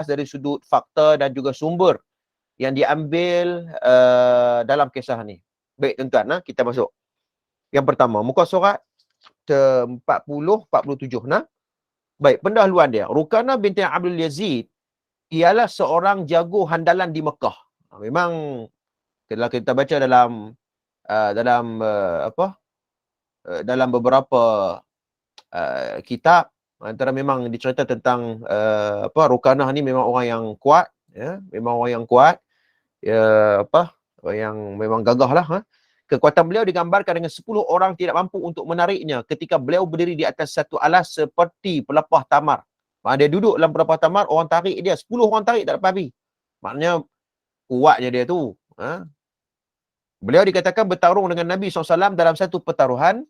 dari sudut fakta dan juga sumber yang diambil dalam kisah ni. Baik tuan-tuan, kita masuk. Yang pertama, muka surat 47 nah. Baik, pendahuluan dia. Rukanah binti Abdul Yazid ialah seorang jago handalan di Mekah. Memang kalau kita baca dalam beberapa kitab, antara memang dicerita tentang Rukanah ni memang orang yang kuat, ya, memang orang yang kuat, ya, orang yang memang gagah lah. Kekuatan beliau digambarkan dengan 10 orang tidak mampu untuk menariknya ketika beliau berdiri di atas satu alas seperti pelepah tamar. Dia duduk dalam pelepah tamar, orang tarik dia, 10 orang tarik tak dapat habis. Maknanya kuatnya dia tu. Beliau dikatakan bertarung dengan Nabi SAW dalam satu pertaruhan.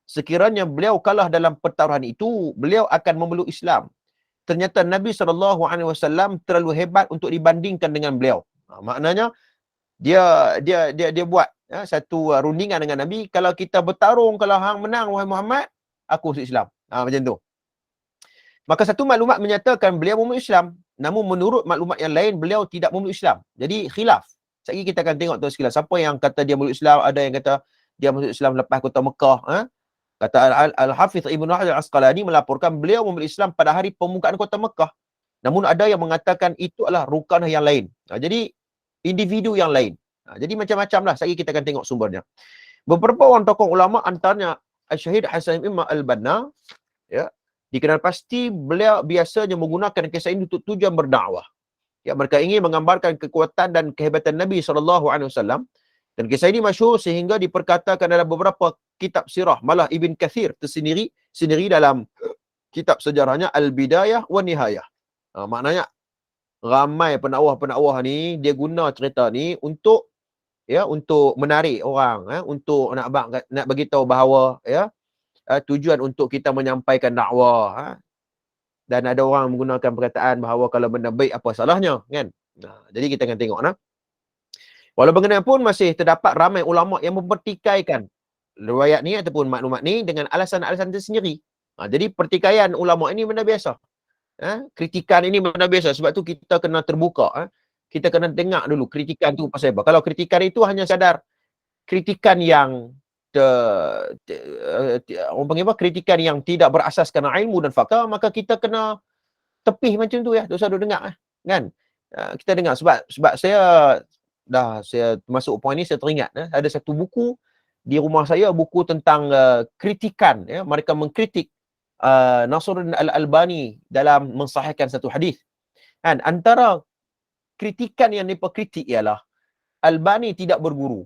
Sekiranya beliau kalah dalam pertaruhan itu, beliau akan memeluk Islam. Ternyata Nabi SAW terlalu hebat untuk dibandingkan dengan beliau. Maknanya dia buat satu rundingan dengan Nabi. Kalau kita bertarung, kalau hang menang wahai Muhammad, aku masuk Islam. Macam tu. Maka satu maklumat menyatakan beliau memeluk Islam. Namun menurut maklumat yang lain, beliau tidak memeluk Islam. Jadi khilaf. Sekali kita akan tengok tu sekilas. Siapa yang kata dia memeluk Islam, ada yang kata dia masuk Islam lepas kota Mekah. Kata Al-Hafiz Ibn Hajar Al-Asqalani melaporkan beliau memeluk Islam pada hari pembukaan kota Mekah. Namun ada yang mengatakan itu adalah Rukanah yang lain. Jadi individu yang lain. Jadi macam-macam lah. Sekali kita akan tengok sumbernya. Beberapa orang tokoh ulama antaranya Syahid Hasan Imam Al-Banna, ya, dikenal pasti beliau biasanya menggunakan kisah ini untuk tujuan berdakwah. Ya, mereka ingin menggambarkan kekuatan dan kehebatan Nabi SAW. Dan kisah ini masyhur sehingga diperkatakan dalam beberapa kitab sirah. Malah Ibn Kathir tersendiri dalam kitab sejarahnya Al-Bidayah wa Nihayah. Maknanya ramai penakwah-penakwah ni dia guna cerita ni untuk menarik orang, untuk nak bagi tahu bahawa tujuan untuk kita menyampaikan dakwah. Dan ada orang menggunakan perkataan bahawa kalau benda baik apa salahnya, kan? Jadi kita akan tengok Walau bagaimanapun masih terdapat ramai ulama yang mempertikaikan riwayat ni ataupun maklumat ni dengan alasan-alasan tersendiri. Jadi pertikaian ulama ini benda biasa. Kritikan ini benda biasa. Sebab tu kita kena terbuka. Kita kena dengar dulu kritikan tu pasal apa. Kalau kritikan itu hanya sadar kritikan yang orang panggil apa? Kritikan yang tidak berasaskan ilmu dan fakta, maka kita kena tepih macam tu, ya. Tak usah duk dengar, kan? Kita dengar sebab saya masuk poin ni, saya teringat ada satu buku di rumah saya, buku tentang kritikan, ya. Mereka mengkritik Nasruddin Al-Albani dalam mensahihkan satu hadis. Kan antara kritikan yang mereka kritik ialah Albani tidak berguru.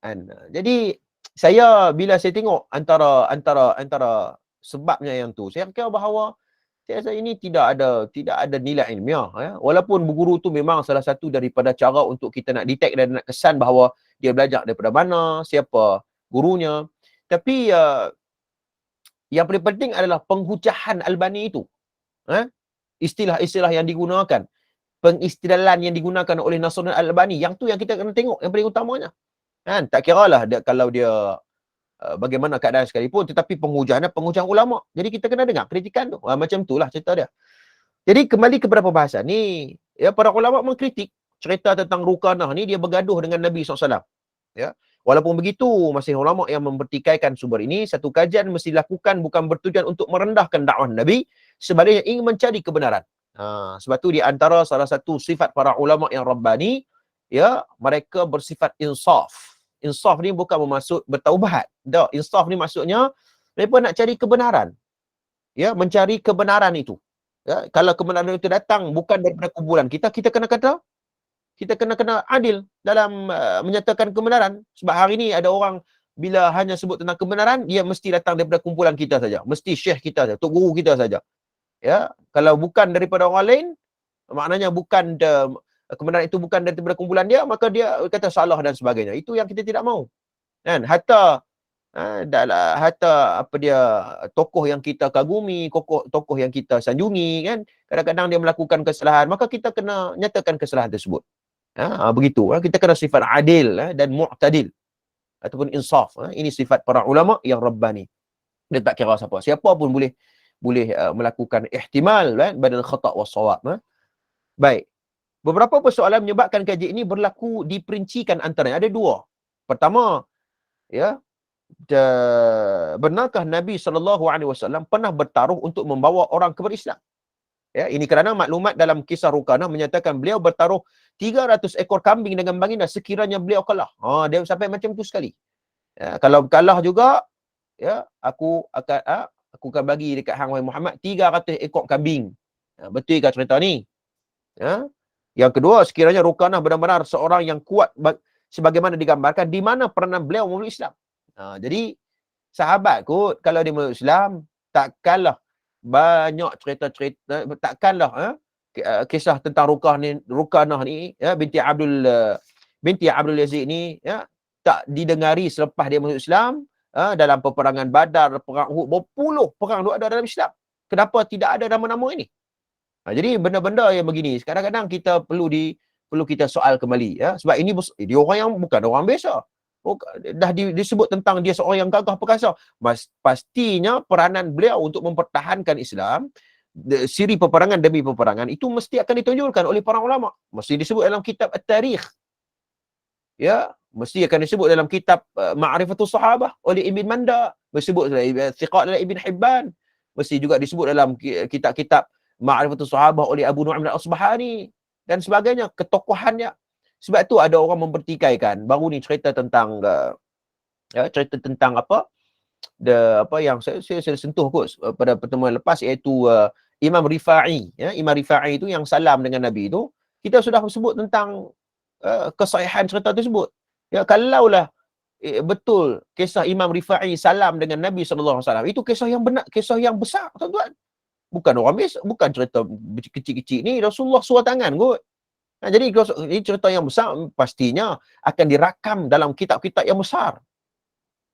Kan? Jadi bila saya tengok antara sebabnya yang tu, saya kira bahawa saya rasa ini tidak ada nilai ilmiah, ya. Walaupun berguru tu memang salah satu daripada cara untuk kita nak detect dan nak kesan bahawa dia belajar daripada mana, siapa gurunya. Tapi yang paling penting adalah penghujahan Albani itu. Istilah-istilah yang digunakan, pengistilahan yang digunakan oleh Nasruddin Al-Albani, yang tu yang kita kena tengok yang paling utamanya. Kan? Tak kiralah kalau dia bagaimana keadaan sekalipun, tetapi pengujahan ulama. Jadi kita kena dengar kritikan tu. Macam itulah cerita dia. Jadi kembali kepada perbahasan ni, ya, para ulama mengkritik cerita tentang Rukanah ni dia bergaduh dengan Nabi SAW. Ya. Walaupun begitu, masih ulama yang mempertikaikan sumber ini. Satu kajian mesti dilakukan bukan bertujuan untuk merendahkan dakwah Nabi, sebaliknya ingin mencari kebenaran. Sebab tu di antara salah satu sifat para ulama yang Rabbani, ya, mereka bersifat insaf. Insaf ni bukan bermaksud bertaubat. Tak, insaf ni maksudnya mereka nak cari kebenaran. Ya, mencari kebenaran itu. Ya, kalau kebenaran itu datang bukan daripada kumpulan kita kena adil dalam menyatakan kebenaran. Sebab hari ni ada orang bila hanya sebut tentang kebenaran, dia mesti datang daripada kumpulan kita saja. Mesti syekh kita saja, tok guru kita saja. Ya, kalau bukan daripada orang lain, maknanya kebenaran itu bukan daripada kumpulan dia, maka dia kata salah dan sebagainya. Itu yang kita tidak mahu. Kan? Hatta tokoh yang kita kagumi, tokoh yang kita sanjungi, kan, kadang-kadang dia melakukan kesalahan, maka kita kena nyatakan kesalahan tersebut. Begitu. Kita kena sifat adil dan mu'tadil ataupun insaf. Ini sifat para ulama yang Rabbani. Dia tak kira siapa pun boleh melakukan ihtimal bainal khata' was shawab. Baik. Beberapa persoalan menyebabkan kajian ini berlaku diperincikan antaranya. Ada dua. Pertama, ya, benarkah Nabi SAW pernah bertaruh untuk membawa orang kepada Islam? Ya, ini kerana maklumat dalam kisah Rukanah menyatakan beliau bertaruh 300 ekor kambing dengan baginda sekiranya beliau kalah. Dia sampai macam tu sekali. Ya, kalau kalah juga, ya, aku akan bagi dekat hang wahai Muhammad 300 ekor kambing. Betul ke cerita ni? Ya. Yang kedua, sekiranya Rukanah benar-benar seorang yang kuat sebagaimana digambarkan, di mana peranan beliau memeluk Islam. Jadi sahabat kot kalau dia memeluk Islam, takkanlah banyak cerita-cerita, takkanlah kisah tentang Rukanah ni, ya, binti Abdul Yazid ni, ya, tak didengari selepas dia masuk Islam. Dalam peperangan Badar, perang Uhud, berpuluh perang ada dalam Islam. Kenapa tidak ada nama-nama ini? Jadi benda-benda yang begini kadang-kadang kita perlu kita soal kembali, ya, sebab ini dia orang yang bukan orang biasa. Dah disebut tentang dia seorang yang gagah perkasa. Pastinya peranan beliau untuk mempertahankan Islam, siri peperangan demi peperangan itu mesti akan ditunjukkan oleh para ulama. Mesti disebut dalam kitab At-Tarikh. Ya, mesti akan disebut dalam kitab Ma'rifatus Sahabah oleh Ibn Manda, disebut dalam Thiqat oleh Ibn Hibban, mesti juga disebut dalam kitab-kitab Ma'rifatus Sahabah oleh Abu Nu'aim al-Asbahani dan sebagainya, ketokohannya. Sebab tu ada orang mempertikaikan baru ni cerita tentang apa yang saya sentuh kot pada pertemuan lepas, iaitu Imam Rifa'i, ya. Imam Rifa'i itu yang salam dengan Nabi itu, kita sudah sebut tentang kesahihan cerita tersebut. Ya, kalaulah betul kisah Imam Rifa'i salam dengan Nabi SAW, itu kisah yang benar, kisah yang besar, tuan-tuan. Bukan orang biasa, bukan cerita kecil-kecil ni. Rasulullah suar tangan kot. Jadi ini cerita yang besar, pastinya akan dirakam dalam kitab-kitab yang besar.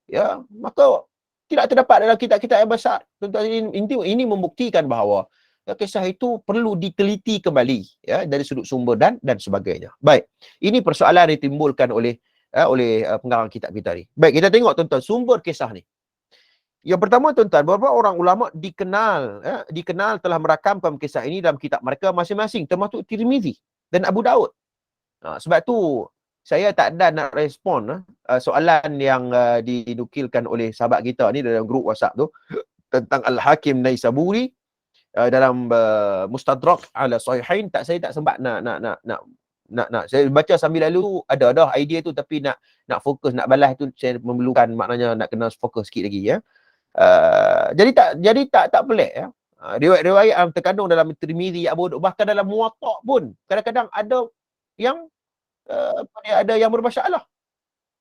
Ya, maka tidak terdapat dalam kitab-kitab yang besar. Ini membuktikan bahawa kisah itu perlu diteliti kembali, ya, dari sudut sumber dan sebagainya. Baik, ini persoalan yang ditimbulkan oleh pengarang kitab kita ni. Baik, kita tengok tuan-tuan sumber kisah ni. Yang pertama, tuan-tuan, beberapa orang ulama dikenal telah merakamkan kisah ini dalam kitab mereka masing-masing, termasuk Tirmizi dan Abu Daud. Sebab tu saya tak ada nak respon soalan yang dinukilkan oleh sahabat kita ni dalam grup WhatsApp tu tentang Al-Hakim Naisaburi dalam Mustadrak ala Sahihain. Saya tak sempat nak saya baca sambil lalu ada dah idea tu, tapi nak fokus, nak balas tu saya memerlukan, maknanya nak kena fokus sikit lagi, ya. Jadi tak pelik, ya. Riwayat-riwayat yang terkandung dalam Tirmizi, Abu Daud, bahkan dalam Muwatta pun kadang-kadang ada yang bermasalah.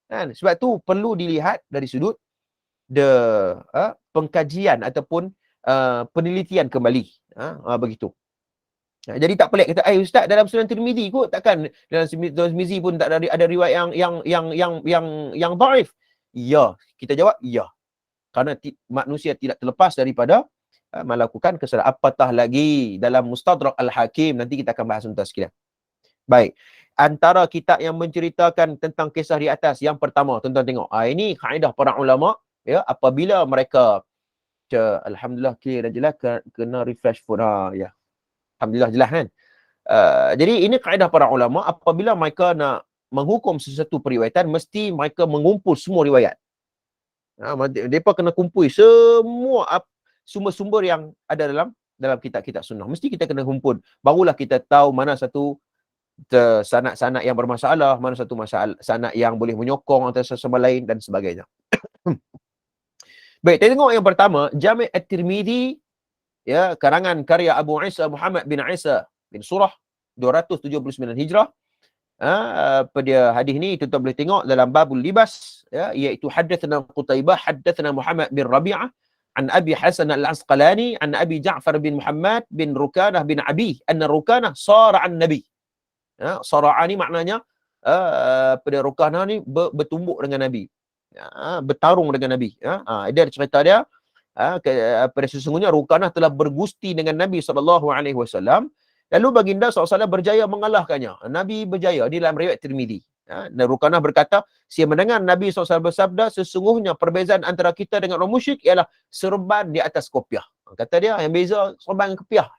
Kan? Sebab tu perlu dilihat dari sudut pengkajian ataupun penelitian kembali. Begitu. Jadi tak pelik kata, ustaz, dalam Sunan Tirmizi kot, takkan dalam Tirmizi pun tak ada riwayat yang dhaif. Ya, kita jawab ya. Kerana manusia tidak terlepas daripada melakukan kesalahan. Apatah lagi dalam Mustadrak Al-Hakim, nanti kita akan bahas tuntas sekalian. Baik, antara kitab yang menceritakan tentang kisah di atas, yang pertama, tuan-tuan tengok. Ini kaedah para ulama, ya, apabila mereka alhamdulillah clear dan jelas, kena refresh phone. Ya. Alhamdulillah jelas, kan. Jadi ini kaedah para ulama, apabila mereka nak menghukum sesuatu periwayatan, mesti mereka mengumpul semua riwayat. Mereka kena kumpul semua sumber-sumber yang ada dalam kitab-kitab sunnah. Mesti kita kena kumpul. Barulah kita tahu mana satu sanad-sanad yang bermasalah, mana satu sanad yang boleh menyokong antara satu sama lain dan sebagainya. Baik, kita tengok yang pertama, Jami' At-Tirmizi, ya, karangan karya Abu Isa Muhammad bin Isa bin Surah, 279 Hijrah. Pada hadis ni tuan-tuan boleh tengok dalam babul libas, ya, iaitu haddatsana Qutaibah haddatsana Muhammad bin Rabi'ah an Abi Hasan Al-Asqalani an Abi Ja'far bin Muhammad bin Rukanah bin Abi anna Rukanah sara'an Nabi. Sara'a ni maknanya pada Rukanah ni bertumbuk dengan Nabi, bertarung dengan Nabi. Dia cerita dia, pada sesungguhnya Rukanah telah bergusti dengan Nabi SAW. Lalu baginda SAW berjaya mengalahkannya. Nabi berjaya. Di dalam riwayat Tirmizi. Rukanah berkata, saya mendengar Nabi SAW bersabda, sesungguhnya perbezaan antara kita dengan orang musyrik ialah serban di atas kopiah. Kata dia, yang beza serban dengan kopiah.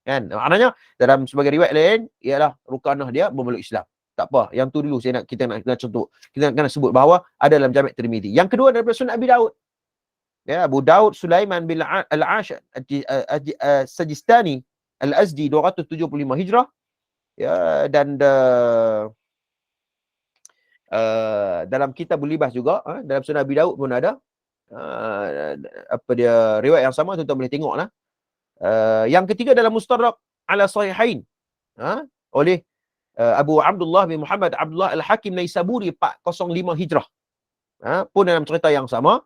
Kan? Maknanya dalam sebagai riwayat lain ialah Rukanah dia bermeluk Islam. Tak apa, yang tu dulu kita nak contoh. Kita nak sebut bahawa ada dalam Jami' Tirmizi. Yang kedua daripada Sunan Abi Daud. Ya, Abu Daud Sulaiman bin Al-Ash Sajistani Al-Azdi 275 Hijrah. Ya, dan dalam Kitabul Libas juga, dalam Sunan Abi Daud pun ada apa dia riwayat yang sama, tuan-tuan boleh tengoklah. Yang ketiga dalam Mustadrak ala Sahihain oleh Abu Abdullah bin Muhammad Abdullah Al-Hakim Naisaburi 405 Hijrah. Pun dalam cerita yang sama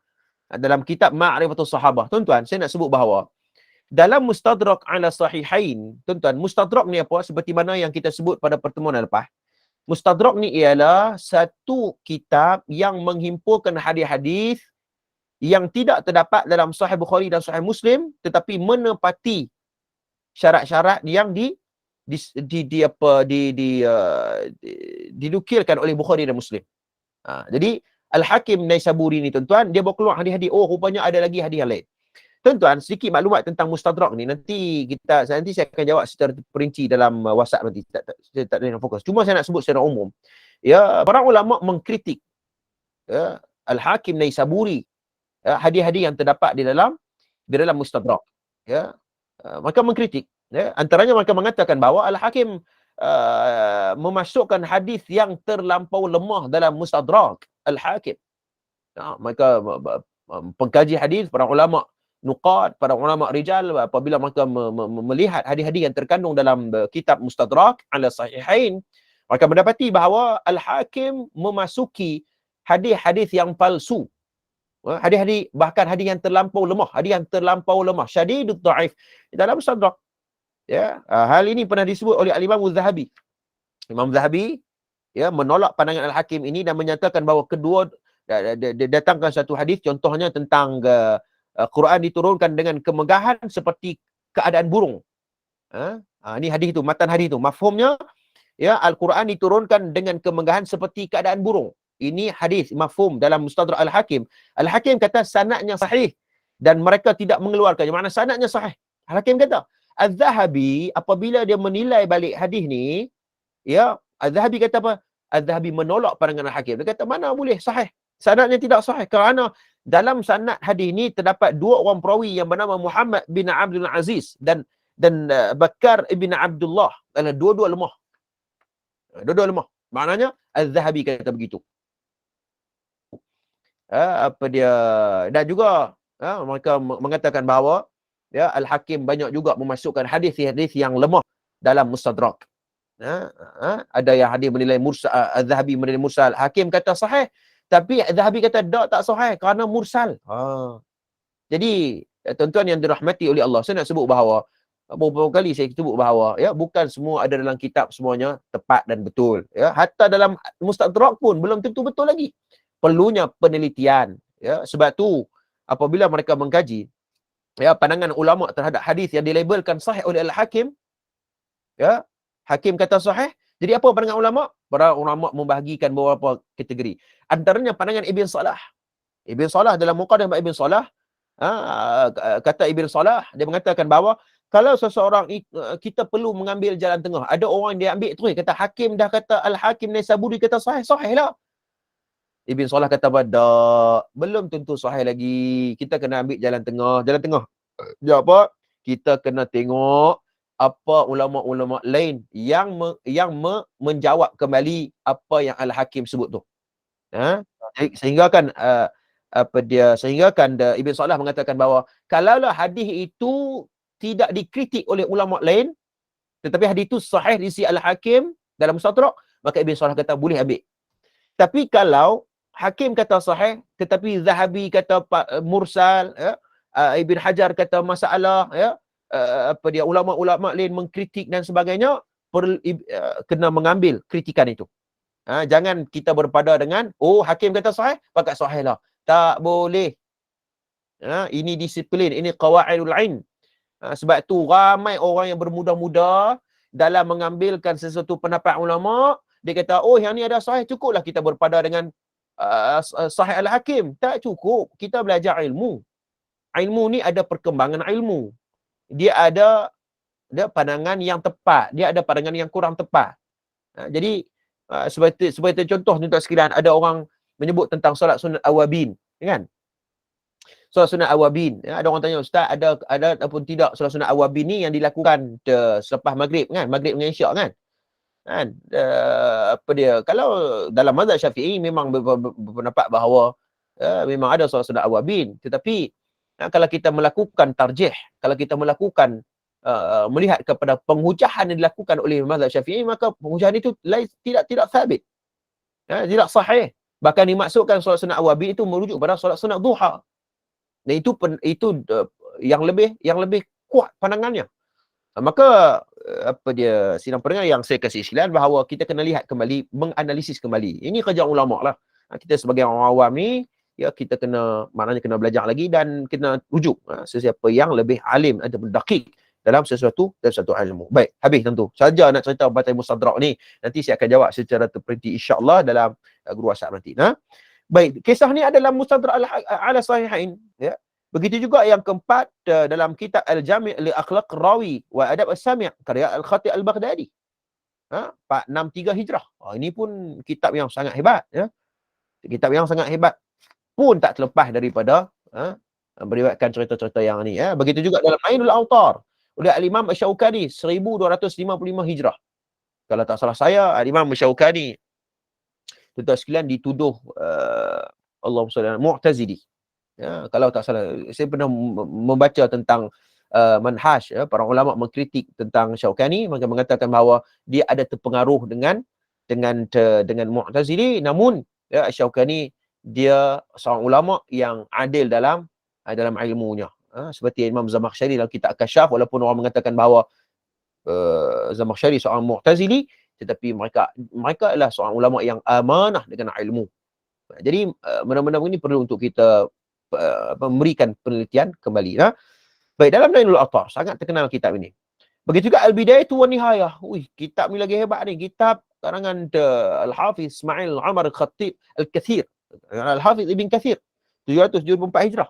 dalam kitab Ma'rifatus Sahabah. Tuan-tuan, saya nak sebut bahawa dalam Mustadrak ala Sahihain, tuan-tuan, Mustadrak ni apa? Seperti mana yang kita sebut pada pertemuan lepas. Mustadrak ni ialah satu kitab yang menghimpunkan hadis-hadis yang tidak terdapat dalam Sahih Bukhari dan Sahih Muslim, tetapi menepati syarat-syarat yang dinukilkan oleh Bukhari dan Muslim. Jadi Al-Hakim Naisaburi ni, tuan-tuan, dia bawa keluar hadis-hadis. Oh, rupanya ada lagi hadis lain. Tuan-tuan, sedikit maklumat tentang Mustadrak ni. Nanti saya akan jawab secara perinci dalam WhatsApp nanti. Saya tak ada fokus. Cuma saya nak sebut secara umum. Ya, para ulama mengkritik Al-Hakim Naisaburi, hadis-hadis yang terdapat di dalam Mustadrak. Ya, mereka mengkritik. Ya, antaranya mereka mengatakan bahawa Al-Hakim memasukkan hadis yang terlampau lemah dalam Mustadrak Al-Hakim. Mereka pengkaji hadis, para ulama nuqad, para ulama rijal, apabila mereka melihat hadis-hadis yang terkandung dalam kitab Mustadrak ala Sahihain, mereka mendapati bahawa Al-Hakim memasuki hadis-hadis yang palsu. Hadis-hadis, bahkan hadis yang terlampau lemah, syadidud dhaif dalam Mustadrak. Ya, hal ini pernah disebut oleh Al-Imam Az-Zahabi. Imam Zahabi menolak pandangan Al-Hakim ini dan menyatakan bahawa kedua datangkan satu hadis, contohnya tentang Quran diturunkan dengan kemegahan seperti keadaan burung. Ini hadis itu, matan hadis itu. Mafhumnya, ya, Al-Quran diturunkan dengan kemegahan seperti keadaan burung. Ini hadis mafhum dalam Mustadrak Al-Hakim. Al-Hakim kata sanadnya sahih dan mereka tidak mengeluarkannya. Makna sanadnya sahih. Al-Hakim kata. Az-Zahabi apabila dia menilai balik hadis ni, ya, Az-Zahabi kata apa? Az-Zahabi menolak pandangan Al-Hakim. Dia kata mana boleh sahih? Sanadnya tidak sahih kerana dalam sanad hadis ni terdapat dua orang perawi yang bernama Muhammad bin Abdul Aziz dan Bakar ibn Abdullah. Dua-dua lemah. Dua-dua lemah. Maknanya Az-Zahabi kata begitu. Dan juga mereka mengatakan bahawa Al-Hakim banyak juga memasukkan hadis-hadis yang lemah dalam Mustadrak. Ada yang hadis menilai mursal, Az-Zahabi menilai mursal, Hakim kata sahih, tapi Az-Zahabi kata tak sahih kerana mursal. Jadi tuan-tuan yang dirahmati oleh Allah, saya nak sebut bahawa beberapa kali saya sebut bahawa bukan semua ada dalam kitab semuanya tepat dan betul. Hatta dalam Mustadrak pun belum tentu betul lagi. Perlunya penelitian. Sebab tu apabila mereka mengkaji pandangan ulama terhadap hadis yang dilabelkan sahih oleh Al-Hakim, Hakim kata sahih. Jadi apa pandangan ulama? Para ulama membahagikan beberapa kategori. Antaranya pandangan Ibn Salah. Ibn Salah dalam Muqaddimah Ibn Salah, kata Ibn Salah, dia mengatakan bahawa kalau seseorang kita perlu mengambil jalan tengah. Ada orang dia ambil terus kata Hakim dah kata Al-Hakim Naisaburi kata sahih, sahihlah. Ibn Salah kata badak, belum tentu sahih lagi. Kita kena ambil jalan tengah. Jalan tengah dia apa? Kita kena tengok apa ulama-ulama lain yang menjawab kembali apa yang Al-Hakim sebut tu. Sehingga kan Ibn Salah mengatakan bahawa kalaulah hadis itu tidak dikritik oleh ulama lain, tetapi hadis itu sahih di sisi Al-Hakim dalam Mustadrak, maka Ibn Salah kata boleh ambil. Tapi kalau Hakim kata sahih, tetapi Zahabi kata mursal, Ibn Hajar kata masalah, ulama-ulama lain mengkritik dan sebagainya, kena mengambil kritikan itu. Jangan kita berpada dengan Hakim kata sahih, pakai sahih lah. Tak boleh. Ini disiplin, ini qawaidul ilm. Sebab tu ramai orang yang bermudah-mudah dalam mengambilkan sesuatu pendapat ulama. Dia kata, yang ni ada sahih, cukuplah kita berpada dengan Sahih Al-Hakim. Tak cukup. Kita belajar ilmu. Ilmu ni ada perkembangan ilmu. Dia ada pandangan yang tepat, dia ada pandangan yang kurang tepat. Jadi sebagai contoh tuan sekalian, ada orang menyebut tentang solat sunat awabin, kan? Solat sunat awabin, ada orang tanya, ustaz, ada ataupun tidak solat sunat awabin ni yang dilakukan selepas maghrib, kan? Maghrib dengan isyak, kan? Apa dia, kalau dalam mazhab Syafi'i memang berpendapat bahawa memang ada solat sunat awabin, tetapi kalau kita melakukan tarjih, kalau kita melakukan melihat kepada penghujahan yang dilakukan oleh mazhab Syafi'i, maka penghujahan itu tidak sabit, tidak sahih. Bahkan dimaksudkan solat sunat awabin itu merujuk pada solat sunat duha. Dan itu yang lebih kuat pandangannya. Maka apa dia, sidang pendengar yang saya kasih silakan bahawa kita kena lihat kembali, menganalisis kembali. Ini kerja ulama lah. Kita sebagai orang awam ni, ya kita maknanya kena belajar lagi dan kena rujuk sesiapa yang lebih alim ataupun dakik dalam sesuatu ilmu. Baik, habis tentu. Saja nak cerita Batai Mustadrak ni, nanti saya akan jawab secara terperinci insya-Allah dalam guru WhatsApp nanti. Baik, kisah ni adalah Mustadrak ala Sahihain, ya. Begitu juga yang keempat dalam kitab Al-Jami' li Akhlaq Rawi wa Adab As-Sami' karya Al-Khatib Al-Baghdadi. 463 Hijrah. Ini pun kitab yang sangat hebat, ya. Kitab yang sangat hebat pun tak terlepas daripada meriwayatkan cerita-cerita yang ni, ya. Begitu juga dalam Ainul Awtar oleh Al-Imam Asy-Syaukani 1255 Hijrah. Kalau tak salah saya, Al-Imam Asy-Syaukani tuan-tuan sekalian dituduh Allahumma salli ala Mu'tazili. Ya, kalau tak salah, saya pernah membaca tentang manhaj, ya, para ulama mengkritik tentang Syaukani, maka mengatakan bahawa dia ada terpengaruh dengan Mu'tazili, namun ya, Syaukani dia seorang ulama yang adil dalam ilmunya. Seperti Imam Zamakhsyari dalam kitab Kasyaf, walaupun orang mengatakan bahawa Zamakhsyari seorang Mu'tazili, tetapi mereka adalah seorang ulama yang amanah dengan ilmu. Jadi benda-benda ini perlu untuk kita memberikan penelitian kembali. Baik, dalam Nailul Awtar, sangat terkenal kitab ini. Begitu juga Al-Bidayah wa Nihayah. Kitab ni lagi hebat ni. Kitab karangan Al-Hafiz Ismail Umar Al-Khatib Al-Kathir. Al-Hafiz Ibn Kathir. 774 Hijrah.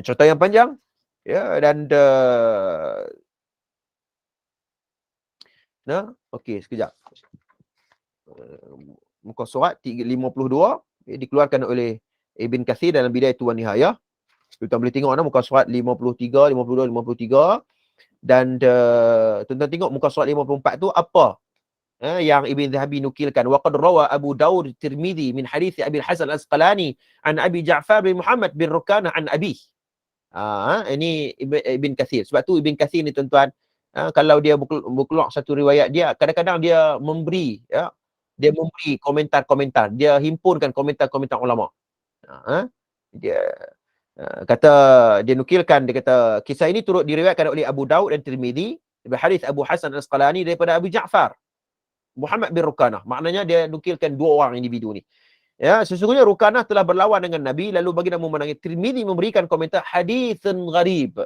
Cerita yang panjang. Ya, dan okey, sekejap. Muka surat 52 dikeluarkan oleh Ibn Kathir dalam Bidayah wa Nihayah. Tuan-tuan boleh tengok muka surat 53, 52, 53. Dan tuan-tuan tengok muka surat 54 tu apa yang Ibn Zahabi nukilkan. Wa qad rawa Abu Daud Tirmizi min hadits Abi Al-Hasan Al-Asqalani an Abi Ja'far bin Muhammad bin Rukanah an Abi. Ini Ibn Kathir. Sebab tu Ibn Kathir ni tuan-tuan, kalau dia berkeluar satu riwayat dia, kadang-kadang dia memberi, ya, dia memberi komentar-komentar, dia himpunkan komentar-komentar ulama. Dia kata, dia nukilkan, dia kata kisah ini turut diriwayatkan oleh Abu Daud dan Tirmizi dari hadis Abu Hasan Al-Asqalani daripada Abu Ja'far Muhammad bin Rukanah. Maknanya dia nukilkan dua orang individu ni. Ya, sesungguhnya Rukanah telah berlawan dengan Nabi, lalu baginda memenangi. Tirmizi memberikan komentar haditsun gharib.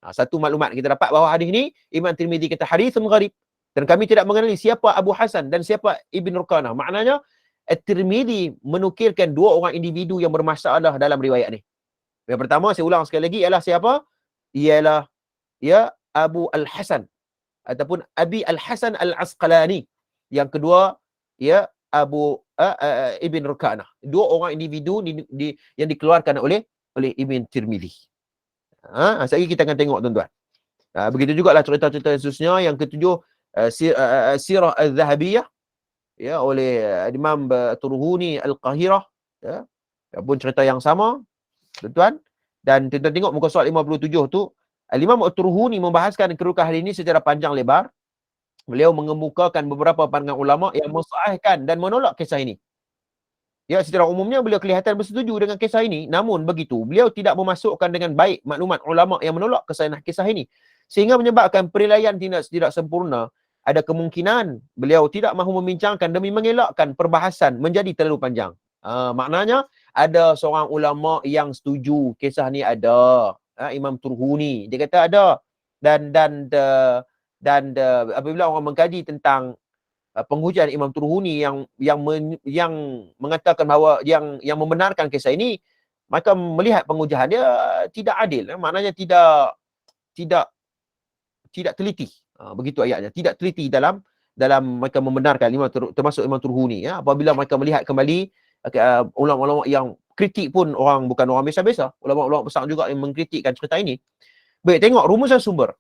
Satu maklumat kita dapat bahawa hadis ni Imam Tirmizi kata haditsun gharib, dan kami tidak mengenali siapa Abu Hasan dan siapa Ibn Rukanah. Maknanya Tirmizi menukilkan dua orang individu yang bermasalah dalam riwayat ni. Yang pertama, saya ulang sekali lagi, ialah siapa? Ialah Abu Al-Hasan ataupun Abi Al-Hasan Al-Asqalani. Yang kedua, Abu Ibn Rukanah. Dua orang individu yang dikeluarkan oleh Ibn Tirmizi. Sekali kita akan tengok tuan-tuan. Begitu juga lah cerita-cerita khususnya. Yang ketujuh, Sirah Al-Zahabiyah, ya, oleh Imam Turhuni Al-Qahirah, ya, pun cerita yang sama, tuan-tuan. Dan tuan-tuan tengok muka surat 57 tu, Imam Turhuni membahaskan kedudukan hal ini secara panjang lebar. Beliau mengemukakan beberapa pandangan ulama yang mensahihkan dan menolak kisah ini. Ya, secara umumnya beliau kelihatan bersetuju dengan kisah ini, namun begitu beliau tidak memasukkan dengan baik maklumat ulama yang menolak kesahihan kisah ini, sehingga menyebabkan penilaian tidak sempurna. Ada kemungkinan beliau tidak mahu membincangkan demi mengelakkan perbahasan menjadi terlalu panjang. Maknanya ada seorang ulama yang setuju kisah ni ada, Imam Turhuni, dia kata ada, dan apabila orang mengkaji tentang penghujatan Imam Turhuni yang mengatakan bahawa yang membenarkan kisah ini, maka melihat penghujatan dia tidak adil. Maknanya tidak tidak teliti. Begitu ayatnya. Tidak teliti dalam mereka membenarkan termasuk Imam Turhuni, ya. Apabila mereka melihat kembali ulama-ulama yang kritik pun bukan orang biasa-biasa. Ulama-ulama besar juga yang mengkritikkan cerita ini. Baik, tengok rumusan sumber.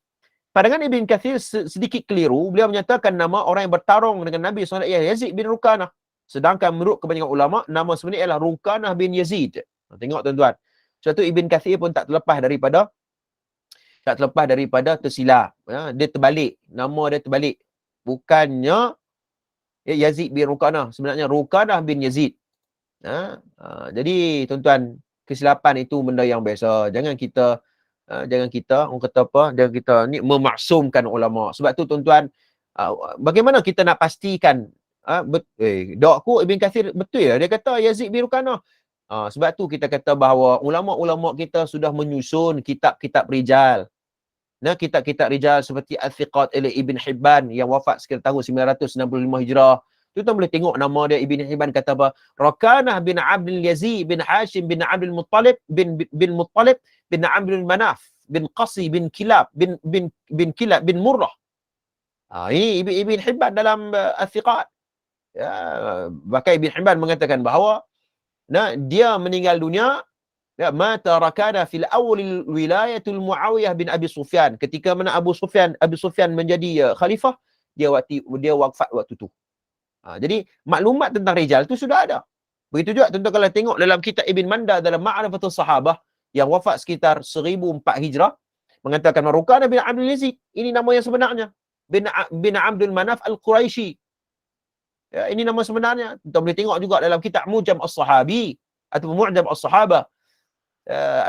Pandangan Ibn Kathir sedikit keliru. Beliau menyatakan nama orang yang bertarung dengan Nabi SAW ialah Yazid bin Rukanah. Sedangkan menurut kebanyakan ulama, nama sebenarnya ialah Rukanah bin Yazid. Tengok tuan-tuan. Sebab tu Ibn Kathir pun tak terlepas daripada tersilap. Dia terbalik. Nama dia terbalik. Bukannya Yazid bin Rukanah. Sebenarnya Rukanah bin Yazid. Jadi tuan-tuan, kesilapan itu benda yang biasa. Jangan kita orang kata apa, jangan kita ni memaksumkan ulama. Sebab tu tuan-tuan, bagaimana kita nak pastikan aku Ibn Kathir betul ya, dia kata Yazid bin Rukanah. Sebab tu kita kata bahawa ulama-ulama kita sudah menyusun kitab-kitab rijal. Kitab-kitab rijal seperti Al-Thiqat oleh Ibn Hibban yang wafat sekitar tahun 965 Hijrah. Tuan-tuan boleh tengok nama dia. Ibn Hibban kata apa? Rakanah bin Abdul Yazid bin Hashim bin Abdul Muttalib bin Muttalib bin Abdul Manaf bin Qasi bin Kilab bin Kilab bin Murrah. Ini Ibn Hibban dalam Al-Thiqat. Ya, bahkan Ibn Hibban mengatakan bahawa dia meninggal dunia, mata Rakana fil awal wilayatul Muawiyah bin Abi Sufyan. Ketika mana Abu Sufyan menjadi khalifah, dia wafat waktu tu. Jadi maklumat tentang rijal tu sudah ada. Begitu juga tuan-tuan kalau tengok dalam kitab Ibn Manda dalam Ma'rifatus Sahabah yang wafat sekitar 1004 Hijrah, mengatakan Rukanah bin Abdul Yazid, ini nama yang sebenarnya, bin Abdul Manaf Al-Quraisy. Ya, ini nama sebenarnya. Kita boleh tengok juga dalam kitab Mujam As-Sahabi atau Mu'jam As-Sahabah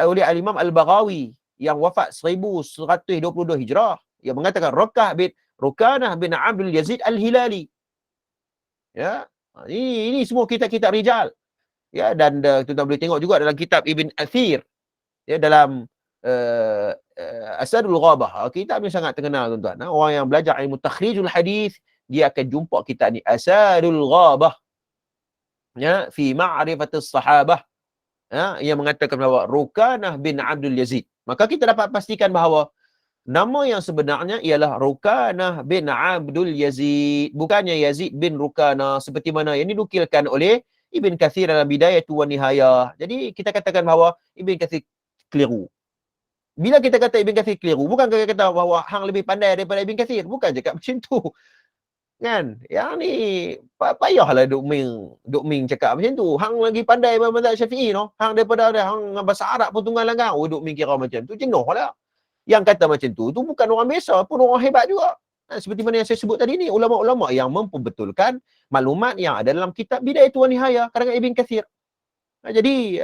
oleh Al-Imam Al-Baghawi yang wafat 1122 Hijrah, yang mengatakan Rukanah bin Abdul Yazid Al-Hilali. Ya, ini semua kitab-kitab rijal. Ya, dan kita boleh tengok juga dalam kitab Ibn Athir, ya, dalam Asadul Ghabah. Kitab ni sangat terkenal tuan-tuan. Orang yang belajar ilmu takhrijul hadis, dia akan jumpa kitab ni, Asadul Ghabah, ya, fi Ma'rifatus Sahabah, ya, yang mengatakan bahawa Rukanah bin Abdul Yazid. Maka kita dapat pastikan bahawa nama yang sebenarnya ialah Rukanah bin Abdul Yazid, bukannya Yazid bin Rukanah seperti mana yang dinukilkan oleh Ibn Kathir dalam Bidayah wa Nihayah. Jadi kita katakan bahawa Ibn Kathir keliru. Bila kita kata Ibn Kathir keliru, bukan kita kata bahawa hang lebih pandai daripada Ibn Kathir, bukan cakap macam tu. Kan? Yang ni payahlah duk ming cakap macam tu. Hang lagi pandai mazhab Syafi'i no. Hang daripada hang bahasa Arab pun tunggal langgang. Duk ming kira macam tu, jenuhlah. Yang kata macam tu bukan orang biasa pun, orang hebat juga. Seperti mana yang saya sebut tadi ni, ulama-ulama yang membetulkan maklumat yang ada dalam kitab Bidayah wa Nihayah karangan Ibn Kathir. Jadi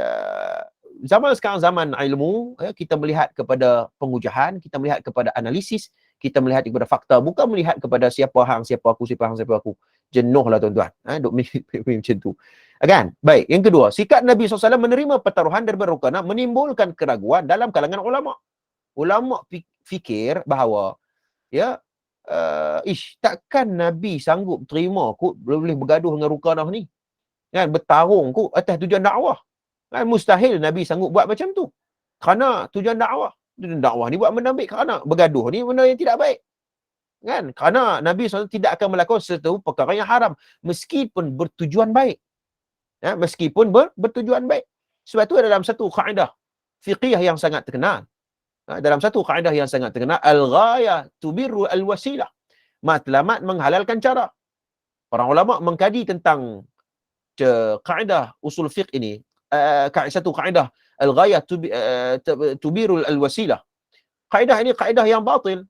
zaman sekarang zaman ilmu, kita melihat kepada pengujahan, kita melihat kepada analisis, kita melihat kepada fakta, bukan melihat kepada siapa hang, siapa aku. Jenuhlah tuan-tuan. Duk macam tu. Kan? Baik, yang kedua, sikap Nabi SAW menerima pertaruhan daripada Rukanah menimbulkan keraguan dalam kalangan ulama. Ulama fikir bahawa takkan Nabi sanggup terima kot boleh bergaduh dengan Rukanah ni, kan, bertarung kot atas tujuan dakwah, kan. Mustahil Nabi sanggup buat macam tu kerana tujuan dakwah ni buat benda baik, kerana bergaduh ni benda yang tidak baik, kan. Kerana Nabi SAW tidak akan melakukan sesuatu perkara yang haram meskipun bertujuan baik, meskipun bertujuan baik. Sebab tu dalam satu kaedah fiqih yang sangat terkenal, al-ghayah tubirru al-wasilah. Matlamat menghalalkan cara. Para ulama mengkaji tentang kaedah usul fiqh ini. Satu kaedah al-ghayah tubirru al-wasilah. Kaedah ini kaedah yang batil.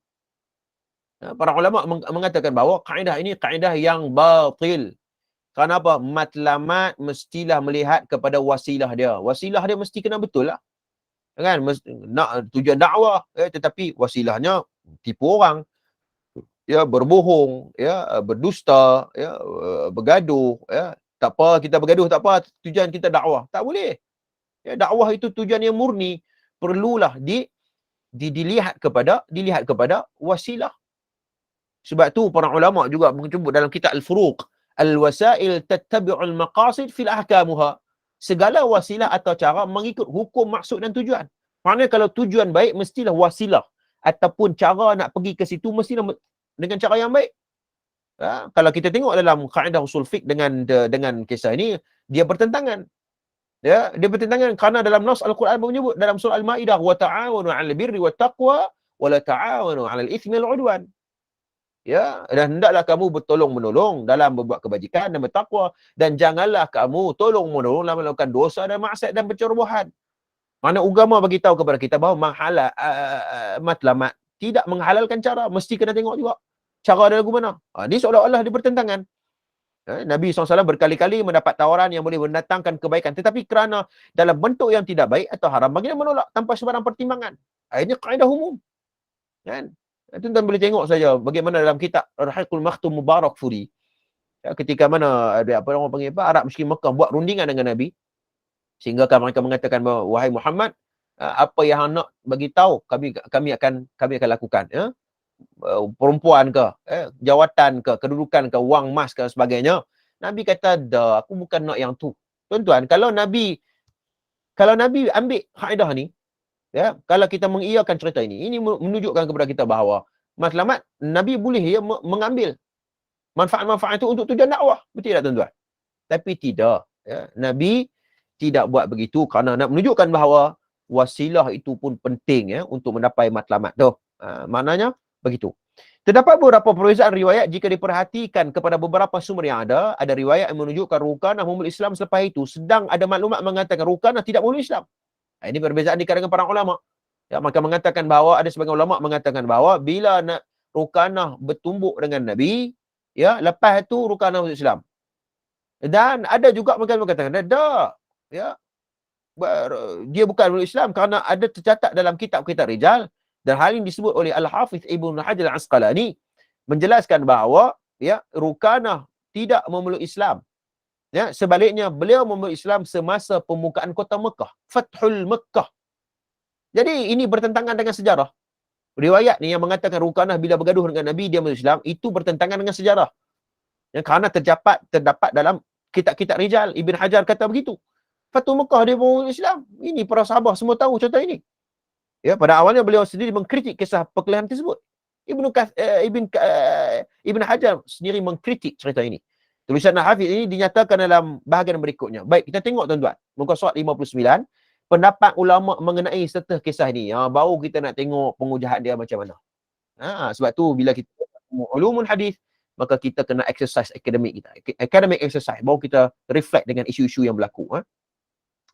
Para ulama mengatakan bahawa kaedah ini kaedah yang batil. Kenapa? Matlamat mestilah melihat kepada wasilah dia. Wasilah dia mesti kena betul lah. Kan, nak tujuan dakwah, tetapi wasilahnya tipu orang, berbohong, berdusta, bergaduh, tak apa kita bergaduh, tak apa, tujuan kita dakwah, tak boleh. Dakwah itu tujuan yang murni, perlulah dilihat kepada wasilah. Sebab tu para ulama juga menyebut dalam kitab Al-Furuq, al-wasail tattabi'ul maqasid fil ahkamuha. Segala wasilah atau cara mengikut hukum, maksud dan tujuan. Maknanya kalau tujuan baik, mestilah wasilah ataupun cara nak pergi ke situ mesti dengan cara yang baik. Kalau kita tengok dalam kaedah usul fiqh dengan kisah ini, dia bertentangan. Ya, dia bertentangan kerana dalam nas Al-Quran menyebut dalam surah Al-Maidah, wa ta'awanu 'alal birri wat taqwa wa la ta'awanu 'alal itsmi wal 'udwan. Ya, dan hendaklah kamu bertolong-menolong dalam berbuat kebajikan dan bertakwa, dan janganlah kamu tolong-menolong dalam melakukan dosa dan maksiat dan pencerobohan. Mana agama bagi tahu kepada kita bahawa matlamat tidak menghalalkan cara, mesti kena tengok juga cara dia lagu mana. Ini seolah-olah dia bertentangan. Nabi SAW berkali-kali mendapat tawaran yang boleh mendatangkan kebaikan, tetapi kerana dalam bentuk yang tidak baik atau haram, baginda menolak tanpa sebarang pertimbangan. Ini kaedah umum. Kan? Tuan-tuan boleh tengok saja bagaimana dalam kitab Ar-Rahiqul Makhtum Mubarakfuri, ketika mana ada orang panggil Arab miskin Mekah buat rundingan dengan Nabi, sehingga mereka mengatakan bahawa, wahai Muhammad, apa yang nak bagi tahu kami akan lakukan. Perempuan ke, jawatan ke, kedudukan ke, wang emas ke, sebagainya. Nabi kata, dah, aku bukan nak yang tu. Tuan-tuan, kalau Nabi ambil kaedah ni, ya, kalau kita mengiyakan cerita ini menunjukkan kepada kita bahawa matlamat Nabi boleh mengambil manfaat-manfaat itu untuk tujuan dakwah. Betul tak, tuan-tuan? Tapi tidak. Ya, Nabi tidak buat begitu kerana nak menunjukkan bahawa wasilah itu pun penting, ya, untuk mendapai matlamat tu. Maknanya begitu. Terdapat beberapa perbezaan riwayat jika diperhatikan kepada beberapa sumber yang ada. Ada riwayat yang menunjukkan Rukanah memeluk Islam selepas itu, sedang ada maklumat mengatakan Rukanah tidak memeluk Islam. Ini perbezaan di kalangan para ulama. Ya, maka mengatakan bahawa ada sebagian ulama mengatakan bahawa bila nak Rukanah bertumbuk dengan Nabi, ya, lepas itu Rukanah masuk Islam. Dan ada juga mengatakan dah, ya, dia bukan memeluk Islam kerana ada tercatat dalam kitab-kitab rijal, dan hal ini disebut oleh Al-Hafiz Ibn Hajar Al-Asqalani menjelaskan bahawa, ya, Rukanah tidak memeluk Islam. Ya, sebaliknya beliau memeluk Islam semasa pembukaan kota Mekah, Fathul Mekah. Jadi ini bertentangan dengan sejarah. Riwayat ni yang mengatakan Rukanah bila bergaduh dengan Nabi dia memeluk Islam, itu bertentangan dengan sejarah. Ya, kerana terdapat dalam kitab-kitab rijal. Ibn Hajar kata begitu. Fathul Mekah dia memeluk Islam. Ini para sahabat semua tahu cerita ini. Ya, pada awalnya beliau sendiri mengkritik kisah perkelahian tersebut. Ibn Hajar sendiri mengkritik cerita ini. Tulisan Al-Hafiz ini dinyatakan dalam bahagian berikutnya. Baik, kita tengok tuan-tuan. Muka surat 59. Pendapat ulama mengenai serta kisah ini. Baru kita nak tengok pengujahan dia macam mana. Sebab tu bila kita ulumul hadis, maka kita kena exercise akademik kita. Academic exercise. Baru kita reflect dengan isu-isu yang berlaku.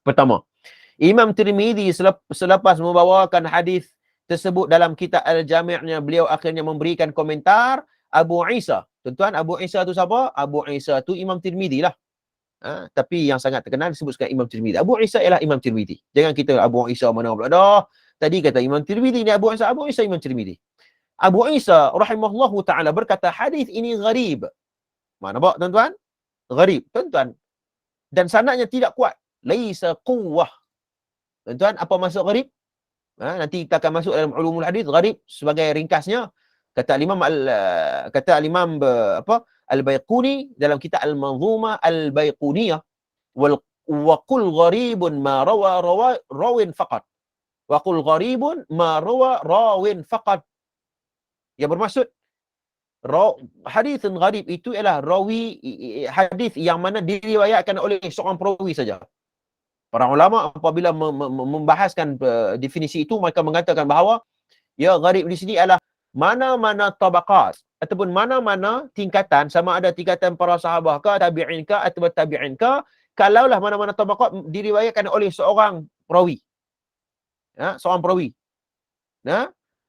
Pertama, Imam Tirmidzi selepas membawakan hadis tersebut dalam kitab Al-Jami'-nya, beliau akhirnya memberikan komentar Abu Isa. Tuan-tuan, Abu Isa tu siapa? Abu Isa tu Imam Tirmidzi lah. Tapi yang sangat terkenal disebutkan Imam Tirmidzi. Abu Isa ialah Imam Tirmidzi. Jangan kita Abu Isa mana pula dah. Tadi kata Imam Tirmidzi ni Abu Isa Imam Tirmidzi. Abu Isa rahimahullahu ta'ala berkata hadis ini gharib. Mana bawa tuan-tuan? Gharib. Tuan-tuan, dan sanadnya tidak kuat. Laisa quwwah. Tuan-tuan, apa maksud gharib? Nanti kita akan masuk dalam ulumul hadis. Gharib sebagai ringkasnya, kata Imam Al-Baiquni dalam kitab Al-Manzumah Al-Baiquniyah, wa qul gharibun ma rawa rawin faqat. Wa qul gharibun ma rawa rawin faqat. Yang bermaksud hadis gharib itu ialah rawi hadis yang mana diriwayatkan oleh seorang perawi saja. Para ulama apabila membahaskan definisi itu, mereka mengatakan bahawa, ya, gharib di sini adalah mana-mana tabaqat ataupun mana-mana tingkatan, sama ada tingkatan para sahabat ke, tabi'in ke, atau tabi'in ke, kalaulah mana-mana tabaqat diriwayatkan oleh seorang perawi. Seorang perawi.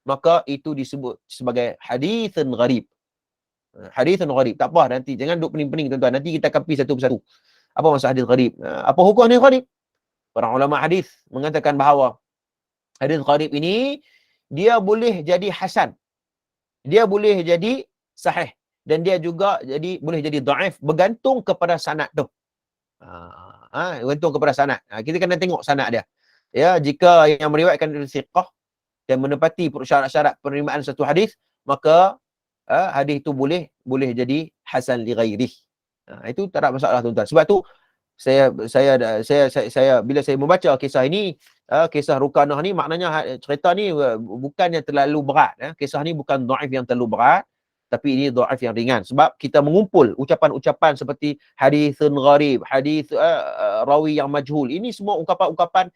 Maka itu disebut sebagai haditsun gharib. Haditsun gharib. Tak apa, nanti jangan duk pening-pening tuan-tuan. Nanti kita akan pergi satu persatu. Apa maksud hadis gharib? Apa hukum hadis gharib? Para ulama hadis mengatakan bahawa hadis gharib ini dia boleh jadi hasan, dia boleh jadi sahih, dan dia juga boleh jadi dhaif, bergantung kepada sanad tu. Bergantung kepada sanad. Kita kena tengok sanad dia. Ya, jika yang meriwayatkan dari thiqah dan menepati syarat-syarat penerimaan satu hadis, maka hadis itu boleh jadi hasan li ghairih. Itu tak ada masalah tuan-tuan. Sebab tu Bila saya membaca kisah ini, kisah Rukanah ni, maknanya cerita ni bukannya terlalu berat. Kisah ni bukan dhaif yang terlalu berat, tapi ini dhaif yang ringan. Sebab kita mengumpul ucapan-ucapan seperti hadithun gharib, hadith rawi yang majhul. Ini semua ungkapan-ungkapan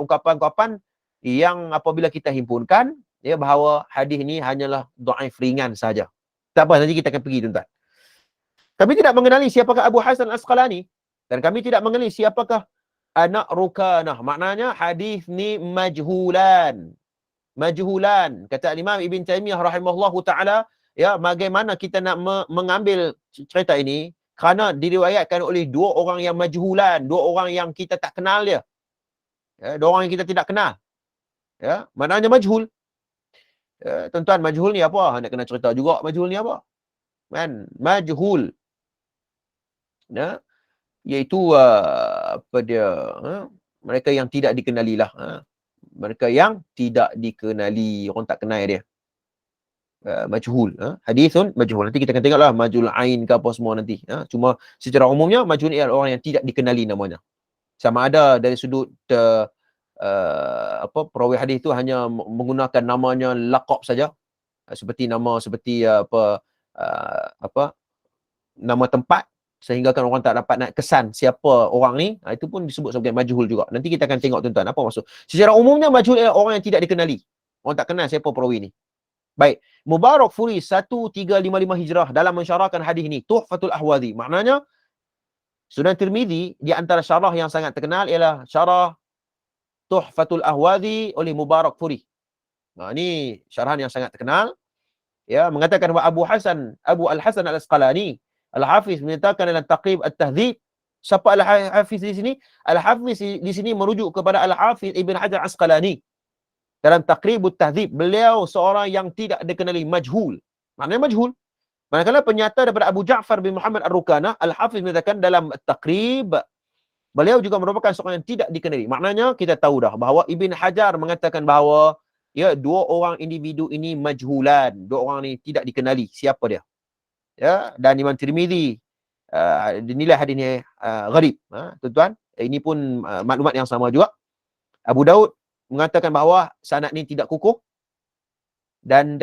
ungkapan-ungkapan yang apabila kita himpunkan, bahawa hadis ni hanyalah dhaif ringan saja. Tak apa, nanti kita akan pergi, tuan-tuan. Kami tidak mengenali siapakah Abu Hasan Al-Asqalani, dan kami tidak mengenali siapakah anak Rukanah. Maknanya hadis ni majhulan. Majhulan. Kata Imam Ibn Taymiyah rahimahullahu ta'ala, bagaimana kita nak mengambil cerita ini, kerana diriwayatkan oleh dua orang yang majhulan, dua orang yang kita tak kenal dia. Dua orang yang kita tidak kenal. Maknanya majhul. Tuan-tuan, majhul ni apa? Nak kena cerita juga majhul ni apa? Kan? Majhul. Iaitu mereka yang tidak dikenali lah. Mereka yang tidak dikenali, orang tak kenal dia. Majhul. Hadithun majhul. Nanti kita akan tengoklah majhul ain ke apa semua nanti. Cuma secara umumnya majhul ni adalah orang yang tidak dikenali namanya. Sama ada dari sudut perawi hadis itu hanya menggunakan namanya laqab saja, seperti nama nama tempat, sehingga kan orang tak dapat nak kesan siapa orang ni, itu pun disebut sebagai majhul juga. Nanti kita akan tengok, tuan-tuan, apa maksud. Secara umumnya majhul adalah orang yang tidak dikenali. Orang tak kenal siapa perawi ni. Baik, Mubarakfuri 1355 Hijrah dalam mensyarahkan hadis ini, Tuhfatul Ahwazi. Maknanya Sunan Tirmizi di antara syarah yang sangat terkenal ialah syarah Tuhfatul Ahwazi oleh Mubarakfuri. Ini syarahan yang sangat terkenal. Mengatakan bahawa Abu Al-Hasan Al-Asqalani, Al-Hafiz menyatakan dalam Taqrib At-Tahdzib. Siapa Al-Hafiz di sini? Al-Hafiz di sini merujuk kepada Al-Hafiz Ibn Hajar Asqalani. Dalam Taqrib At-Tahdzib, beliau seorang yang tidak dikenali, majhul. Maknanya majhul. Manakala penyata daripada Abu Ja'far bin Muhammad Ar-Rukanah, Al-Hafiz menyatakan dalam Taqrib, beliau juga merupakan seorang yang tidak dikenali. Maknanya kita tahu dah bahawa Ibn Hajar mengatakan bahawa dua orang individu ini majhulan. Dua orang ni tidak dikenali siapa dia. Dan Imam Tirmizi dinilai hadis ni gharib. Tuan-tuan, ini pun maklumat yang sama juga. Abu Daud mengatakan bahawa sanad ni tidak kukuh, dan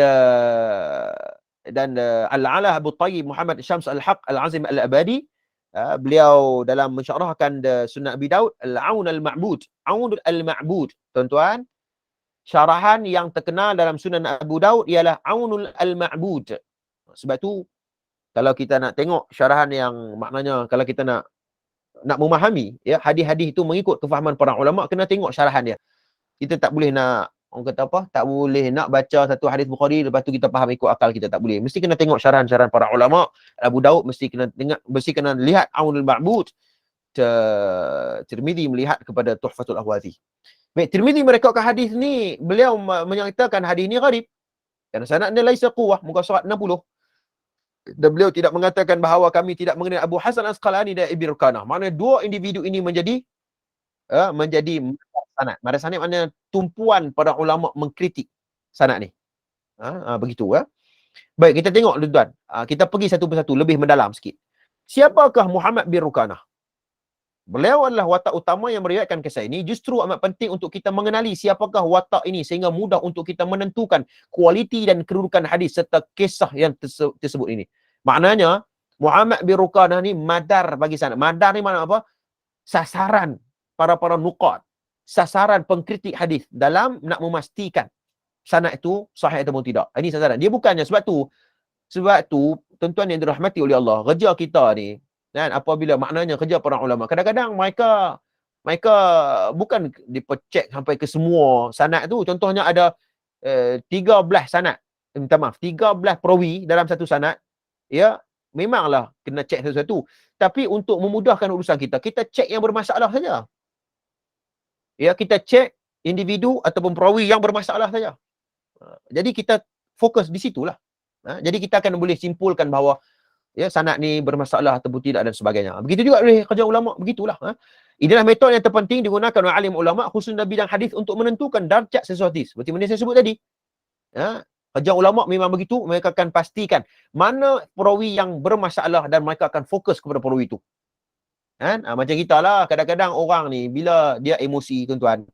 Al-Ala Abu Tayyib Muhammad Syams Al-Haq Al-Azim Al-Abadi, beliau dalam mensyarahkan Sunan Abi Daud, Al-Aun Al-Ma'bud, Aun Al-Ma'bud, tuan-tuan, syarahan yang terkenal dalam Sunan Abu Daud ialah Aunul Al-Ma'bud. Sebab tu kalau kita nak tengok syarahan yang maknanya, kalau kita nak memahami hadis-hadis itu mengikut kefahaman para ulama, kena tengok syarahan dia. Kita tak boleh nak, orang kata apa, tak boleh nak baca satu hadis Bukhari lepas tu kita faham ikut akal kita, tak boleh. Mesti kena tengok syarahan-syarahan para ulama. Abu Daud mesti kena lihat Aunul Ma'bud. Tirmizi melihat kepada Tuhfatul Ahwazi. Baik, Tirmizi merekodkan hadis ni, beliau menyatakan hadis ni gharib. Kerana sanadnya laisa quwwah, muka surat 60. Dan beliau tidak mengatakan bahawa kami tidak mengenal Abu Hasan Asqalani dan Ibn Rukanah. Maknanya dua individu ini menjadi sanad. Mada sanad maknanya tumpuan para ulama mengkritik sanad ni. Begitu. Baik, kita tengok, tuan-tuan. Kita pergi satu persatu lebih mendalam sikit. Siapakah Muhammad bin Rukanah? Beliau adalah watak utama yang meriwayatkan kisah ini. Justru amat penting untuk kita mengenali siapakah watak ini, sehingga mudah untuk kita menentukan kualiti dan kedudukan hadis serta kisah yang tersebut ini. Maknanya Muhammad bin Rukanah ni madar bagi sanad. Madar ni makna apa? Sasaran para nuqat, sasaran pengkritik hadis dalam nak memastikan sanad itu sahih ataupun tidak. Ini sasaran. Dia bukannya sebab tu tuan-tuan yang dirahmati oleh Allah, kerja kita ni, dan apabila maknanya kerja para ulama, kadang-kadang mereka bukan dipecek sampai ke semua sanad tu. Contohnya ada 13 sanad, 13 perawi dalam satu sanad, memanglah kena cek satu-satu. Tapi untuk memudahkan urusan kita cek yang bermasalah saja. Kita cek individu ataupun perawi yang bermasalah saja. Jadi kita fokus di situlah. Jadi kita akan boleh simpulkan bahawa sanad ni bermasalah ataupun tidak dan sebagainya. Begitu juga oleh kerja ulama, begitulah. Inilah metod yang terpenting digunakan oleh alim ulama khusus dalam bidang hadis untuk menentukan darjat sesuatu hadis. Seperti mana saya sebut tadi. Kerja ulama memang begitu, mereka akan pastikan mana perawi yang bermasalah dan mereka akan fokus kepada perawi itu. Kan? Macam kita lah, kadang-kadang orang ni bila dia emosi tuan-tuan,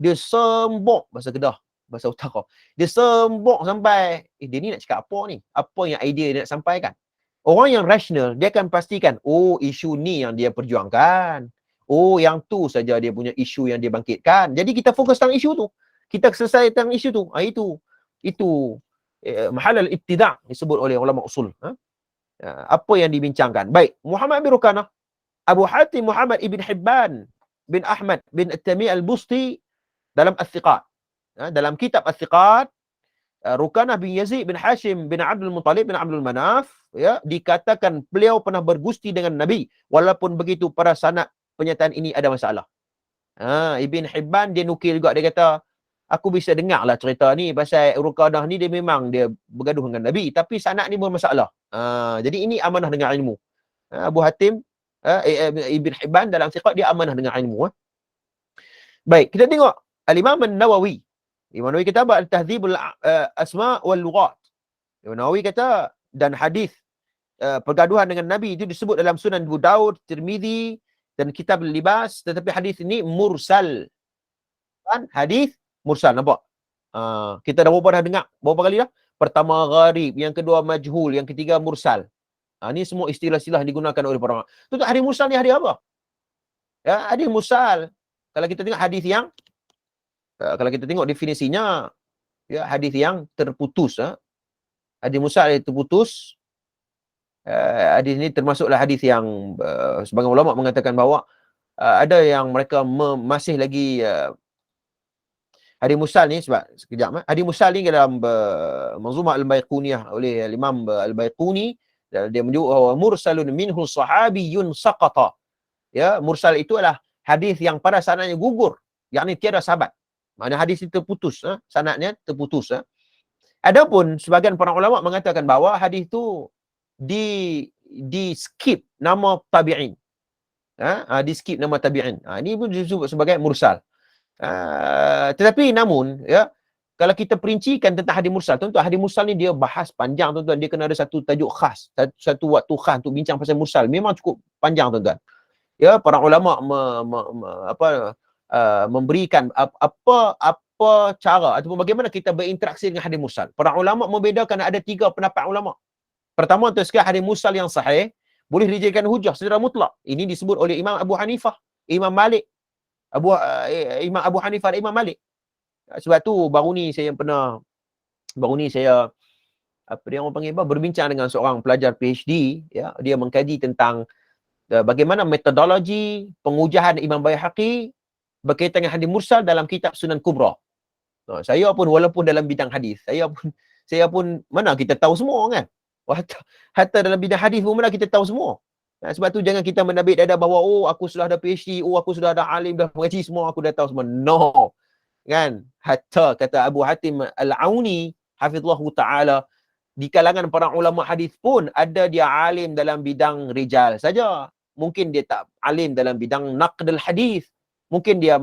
dia sembok bahasa Kedah, bahasa utara. Dia sembok sampai dia ni nak cakap apa ni? Apa yang idea dia nak sampaikan? Orang yang rasional, dia akan pastikan, oh isu ni yang dia perjuangkan. Oh yang tu saja dia punya isu yang dia bangkitkan. Jadi kita fokus tentang isu tu. Kita selesai tentang isu tu. Itu mahal al-ibtida' disebut oleh ulama usul. Apa yang dibincangkan. Baik, Muhammad bin Rukanah, Abu Hatim Muhammad ibn Hibban bin Ahmad bin At-Tami al-Busti dalam Al-Thiqat. Dalam kitab Al-Thiqat, Rukanah bin Yazid bin Hashim bin Abdul Muttalib bin Abdul Manaf, ya, dikatakan beliau pernah bergusti dengan Nabi. Walaupun begitu, pada sanad penyataan ini ada masalah. Ibn Hibban dia nukil juga, dia kata, aku bisa dengar lah cerita ni pasal Rukanah ni dia memang dia bergaduh dengan Nabi, tapi sanad ni bermasalah. Jadi ini amanah dengan ilmu. Abu Hatim Ibn Hibban dalam Thiqat dia amanah dengan ilmu. Baik, kita tengok Al-Imam An-Nawawi. Imam Nawawi kata Al-Tahdzibul Asma' wal Lughat. Imam Nawawi kata, dan hadis pergaduhan dengan Nabi itu disebut dalam Sunan Abu Daud, Tirmizi dan Kitab Al-Libas, tetapi hadis ini mursal. Kan? Hadis mursal, nampak? Kita dah berapa dah dengar? Berapa kali dah? Pertama gharib, yang kedua majhul, yang ketiga mursal. Ini semua istilah-istilah yang digunakan oleh para ulama. Tu hadis mursal ni hadis apa? Ya, hadis mursal. Kalau kita tengok hadis yang kalau kita tengok definisinya, ya, hadis yang terputus. Hadis mursal yang terputus. Hadis ini termasuklah hadis yang sebagian ulama mengatakan bahawa ada yang mereka masih lagi hadis mursal ni, sebab sekejap, hadis mursal ni dalam Manzumah Al-Baiquniyah oleh Imam Al-Baiquni, dia menyebut bahawa mursalun minhu sahabiyyun saqata. Ya, mursal itu adalah hadis yang pada sanadnya gugur, yakni tiada sahabat. Maknanya hadis itu terputus, sanadnya terputus. Adapun sebagian para ulama mengatakan bahawa hadis itu di skip nama tabi'in. Di skip nama tabi'in. Ini pun disebut sebagai mursal. Tetapi namun, ya, kalau kita perincikan tentang hadis mursal, tuan-tuan, hadis mursal ni dia bahas panjang, tuan-tuan. Dia kena ada satu tajuk khas, satu waktu khas untuk bincang pasal mursal. Memang cukup panjang, tuan-tuan. Ya, para ulama memberikan apa cara ataupun bagaimana kita berinteraksi dengan hadis mursal. Para ulama membedakan, ada 3 pendapat ulama. Pertama, untuk sekali hadis mursal yang sahih boleh dijadikan hujah secara mutlak. Ini disebut oleh Imam Abu Hanifah, Imam Malik, Imam Abu Hanifah dan Imam Malik. Sebab tu baru ni saya apa dia orang panggil, berbincang dengan seorang pelajar PhD, ya, dia mengkaji tentang bagaimana metodologi pengujahan Imam Baihaqi berkaitan dengan hadis mursal dalam kitab Sunan Kubra. Saya pun walaupun dalam bidang hadis, saya pun mana kita tahu semua kan. Hatta dalam bidang hadis pun mana kita tahu semua. Sebab tu jangan kita menabik dada bahawa aku sudah ada PhD, aku sudah ada alim, dah mengaji semua, aku dah tahu semua. No. Kan? Hatta kata Abu Hatim Al-Auni hafizallahu taala, di kalangan para ulama hadis pun ada dia alim dalam bidang rijal saja. Mungkin dia tak alim dalam bidang naqdul hadis. Mungkin dia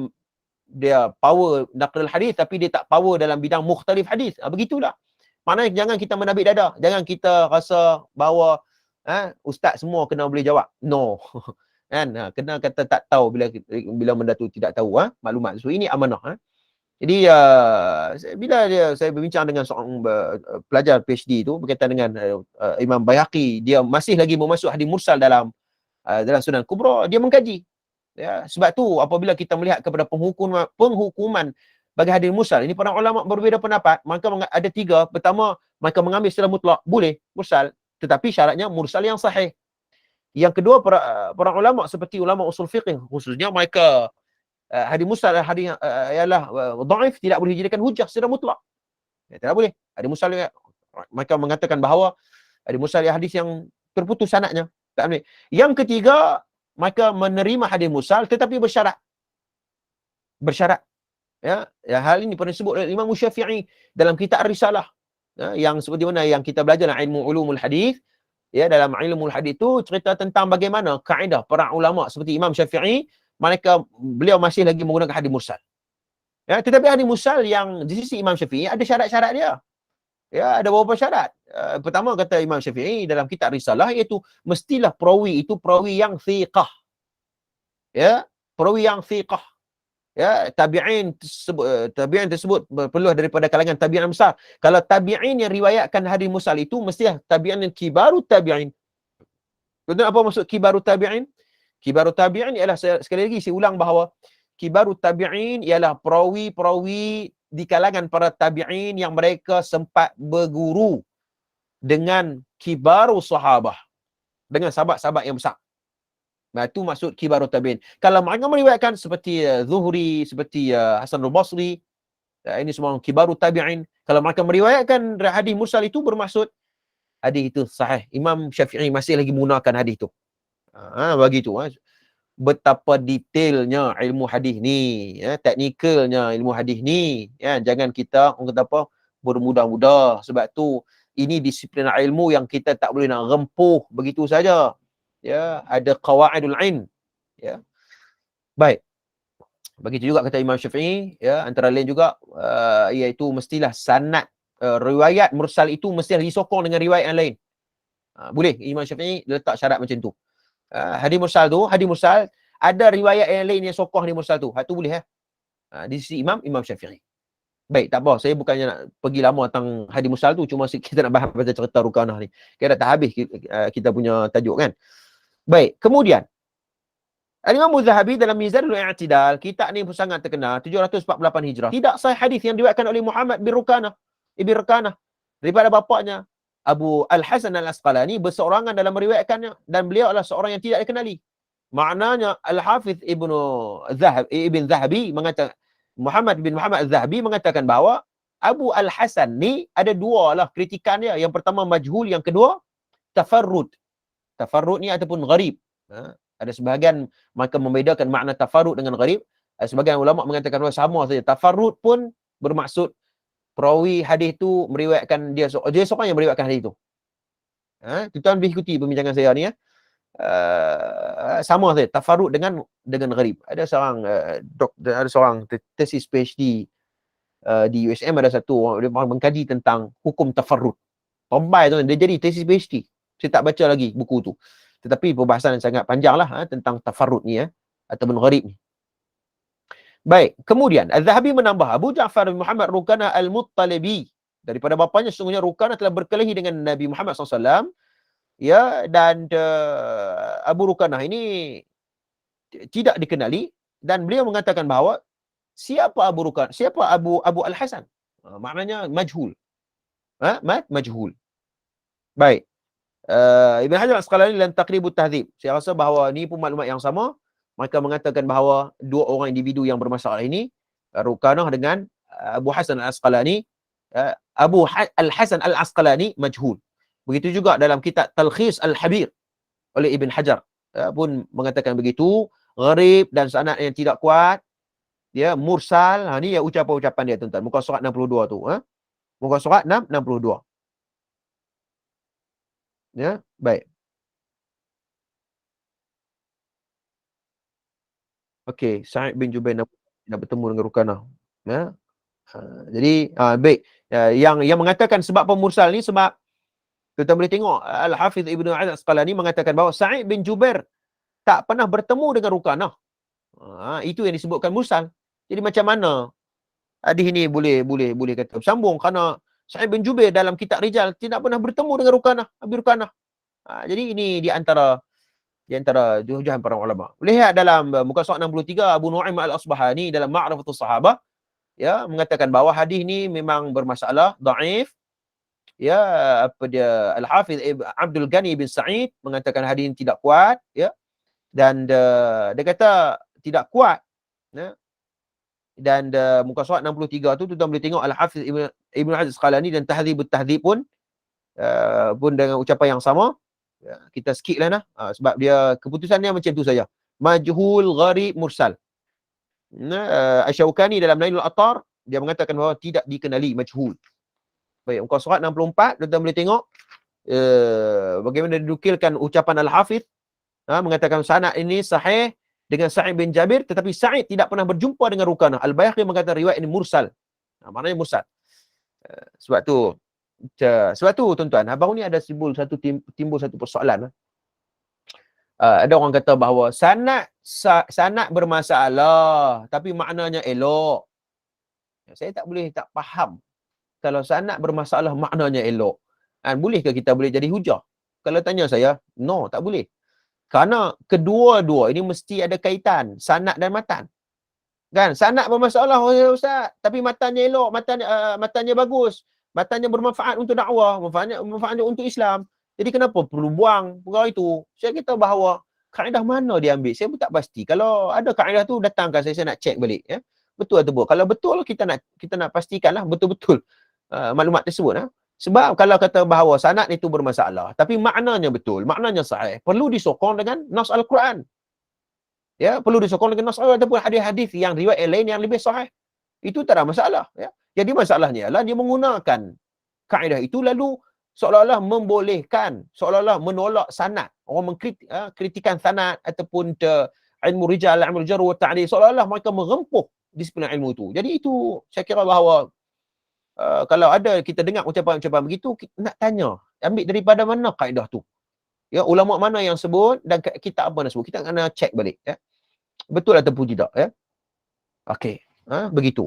power naqdul hadis tapi dia tak power dalam bidang mukhtalif hadis. Begitulah. Maknanya jangan kita menabik dada. Jangan kita rasa bahawa ustaz semua kena boleh jawab. No. Kan? Kena kata tak tahu bila benda tu tidak tahu maklumat. So ini amanah. Jadi bila saya berbincang dengan seorang pelajar PhD itu berkaitan dengan Imam Baihaqi, dia masih lagi memasuk hadis mursal dalam Sunan Kubra, dia mengkaji. Ya, sebab tu apabila kita melihat kepada penghukuman bagi hadis mursal, ini para ulama berbeza pendapat. Maka ada 3. Pertama, mereka mengambil secara mutlak boleh mursal, tetapi syaratnya mursal yang sahih. Yang kedua, para ulama seperti ulama usul fiqh khususnya, mereka hadis mursal hadis ialah dhaif, tidak boleh dijadikan hujah secara mutlak. Tidak boleh. Hadis mursal mereka mengatakan bahawa hadis mursal hadis yang terputus sanadnya. Tak boleh. Yang ketiga, mereka menerima hadis mursal tetapi bersyarat. Ya, hal ini pernah disebut oleh Imam Syafi'i dalam kitab Ar-Risalah. Yang seperti mana yang kita belajar dalam ilmu ulumul hadis. Ya, dalam ilmu hadis itu cerita tentang bagaimana kaedah para ulama seperti Imam Syafi'i, beliau masih lagi menggunakan hadis mursal. Ya, tetapi hadis mursal yang di sisi Imam Syafi'i ada syarat-syarat dia. Ya, ada beberapa syarat. Pertama kata Imam Syafi'i dalam kitab Risalah, iaitu mestilah perawi itu perawi yang thiqah. Ya, perawi yang thiqah. Ya, tabi'in tersebut berpeluh daripada kalangan tabi'in besar. Kalau tabi'in yang riwayatkan hadis mursal itu mesti tabi'in yang kibaru tabi'in. Betul apa maksud kibaru tabi'in? Kibaru tabi'in ialah, sekali lagi saya ulang bahawa kibaru tabi'in ialah perawi-perawi di kalangan para tabi'in yang mereka sempat berguru dengan kibaru sahabah, dengan sahabat-sahabat yang besar. Nah, itu maksud kibaru tabi'in. Kalau mereka meriwayatkan seperti Zuhri, seperti Hasan al-Basri, ini semua kibaru tabi'in. Kalau mereka meriwayatkan hadis mursal itu bermaksud hadis itu sahih. Imam Syafi'i masih lagi menggunakan hadis itu. Begitu. Betapa detailnya ilmu hadis ni, ya, teknikalnya ilmu hadis ni, ya. Jangan kita orang kata apa bermudah-mudah. Sebab tu ini disiplin ilmu yang kita tak boleh nak rempuh begitu saja. Ya, ada qawaidul ilm, ya. Baik. Begitu juga kata Imam Syafi'i, ya, antara lain juga iaitu mestilah sanad riwayat mursal itu mestilah disokong dengan riwayat yang lain. Boleh Imam Syafi'i letak syarat macam tu. Hadis mursal ada riwayat yang lain yang sokong hadis mursal tu. Hak tu boleh di sisi Imam Syafi'i. Baik, tak apa. Saya bukannya nak pergi lama tentang hadis mursal tu, cuma kita nak bahas pasal cerita Rukanah ni. Kira dah tak habis kita punya tajuk kan. Baik, kemudian Al-Imam Az-Zahabi dalam Mizanul I'tidal, kitab ni pun sangat terkenal, 748 Hijrah. Tidak sahih hadis yang diriwayatkan oleh Muhammad bin Rukanah, Ibn Rukanah, daripada bapaknya Abu Al-Hasan Al-Asqalani berseorangan dalam meriwayatkannya, dan beliau adalah seorang yang tidak dikenali. Maknanya Al-Hafiz Ibn Zahabi mengatakan, Muhammad bin Muhammad Az-Zahabi mengatakan bahawa Abu Al-Hasan ni ada dua lah kritikan dia. Yang pertama majhul, yang kedua tafarrud. Tafarrud ni ataupun gharib. Ada sebahagian mereka membedakan makna tafarrud dengan gharib. Sebahagian ulama mengatakan bahawa sama saja. Tafarrud pun bermaksud perawi hadis tu meriwayatkan dia seorang yang meriwayatkan hadis tu. Tuan boleh ikuti perbincangan saya ni ya. Sama saja tafarrud dengan gharib. Ada seorang tesis PhD di USM, ada satu dia mengkaji tentang hukum tafarrud. Pembai tu dia jadi tesis PhD. Saya tak baca lagi buku tu. Tetapi perbahasan yang sangat panjang lah tentang tafarrud ni ataupun gharib ni. Baik, kemudian Az-Zahabi menambah, Abu Ja'far bin Muhammad Rukanah Al-Muttalibi, daripada bapanya sesungguhnya Rukanah telah berkelahi dengan Nabi Muhammad SAW, ya, dan Abu Rukanah ini tidak dikenali, dan beliau mengatakan bahawa siapa Abu Rukanah, siapa Abu Al-Hasan, maknanya majhul. Majhul. Baik. Ibn Hajar Al-Asqalani dalam Taqribut Tahdzib, saya rasa bahawa ni pun maklumat yang sama. Mereka mengatakan bahawa dua orang individu yang bermasalah ini, Rukanah dengan Abu Hasan Al-Asqalani, Abu Al-Hasan Al-Asqalani majhul. Begitu juga dalam kitab Talkhis Al-Habir oleh Ibn Hajar pun mengatakan begitu, gharib dan sanad yang tidak kuat, ya, mursal. Ni ya ucapan-ucapan dia tuan-tuan. Muka surat 62 tu, muka surat 62. Ya, baik. Okey, Sa'id bin Jubair nak bertemu dengan Rukanah. Ya. Jadi baik. Yang mengatakan sebab pemursal ni sebab kita boleh tengok Al-Hafiz Ibnu Al-Asqalani mengatakan bahawa Sa'id bin Jubair tak pernah bertemu dengan Rukanah. Itu yang disebutkan mursal. Jadi macam mana hadis ini boleh kata bersambung, kerana Sa'id bin Jubair dalam kitab Rijal tidak pernah bertemu dengan Rukanah, Abi Rukanah. Jadi ini di antara juruhan para ulama. Lihat dalam muka surat 63, Abu Nu'aim Al-Asbahani dalam Ma'rifatus Sahabah, ya, mengatakan bahawa hadis ni memang bermasalah, dhaif. Ya, apa dia, Al-Hafiz Abdul Ghani bin Sa'id mengatakan hadis ini tidak kuat, ya. Dan dia kata tidak kuat, ya. Dan muka surat 63 tu tuan boleh tengok Al-Hafiz Ibn Al-Asqalani dan Tahdzibut Tahdzib pun dengan ucapan yang sama. Ya, kita skip lah sebab dia keputusannya macam tu saja. Majhul, gharib, mursal. Asy-Syaukani dalam Nailul Attar dia mengatakan bahawa tidak dikenali, majhul. Baik, muka surat 64 tuan boleh tengok bagaimana dinukilkan ucapan Al-Hafiz, mengatakan sanad ini sahih dengan Sa'id bin Jabir, tetapi Sa'id tidak pernah berjumpa dengan Rukanah. Al-Baihaqi mengatakan riwayat ini mursal. Maknanya mursal. Sebab tu tuan-tuan, baru ni ada timbul satu persoalan. ada orang kata bahawa sanad bermasalah tapi maknanya elok. Saya tak faham. Kalau sanad bermasalah maknanya elok, bolehkah kita boleh jadi hujah? Kalau tanya saya, no, tak boleh. Kerana kedua-dua ini mesti ada kaitan, sanad dan matan. Kan? Sanad bermasalah, ustaz, tapi matannya elok, matannya bagus, matannya bermanfaat untuk dakwah, manfaatnya untuk Islam. Jadi kenapa perlu buang perkara itu? Saya kata bahawa kaedah mana dia ambil? Saya pun tak pasti. Kalau ada kaedah tu, datangkan saya nak check balik. Ya? Betul atau tak? Kalau betul, kita nak pastikanlah betul-betul maklumat tersebut. Sebab kalau kata bahawa sanad itu bermasalah, tapi maknanya betul, maknanya sahih, perlu disokong dengan nas Al-Quran. Ya, perlu disokong dengan nas ataupun hadis-hadis yang riwayat yang lain yang lebih sahih. Itu tak ada masalah. Ya. Jadi masalahnya ialah dia menggunakan kaedah itu lalu seolah-olah membolehkan, seolah-olah menolak sanad. Orang mengkritikan sanad ataupun ilmu rijal, ilmu jarh wa ta'dil, seolah-olah mereka merempuh disiplin ilmu itu. Jadi itu saya kira bahawa kalau ada kita dengar ucapan-ucapan begitu, kita nak tanya, ambil daripada mana kaedah tu? Ya, ulama mana yang sebut dan kitab apa yang sebut? Kita kena check balik. Ya. Betul ataupun tidak. Ya. Okey. Begitu.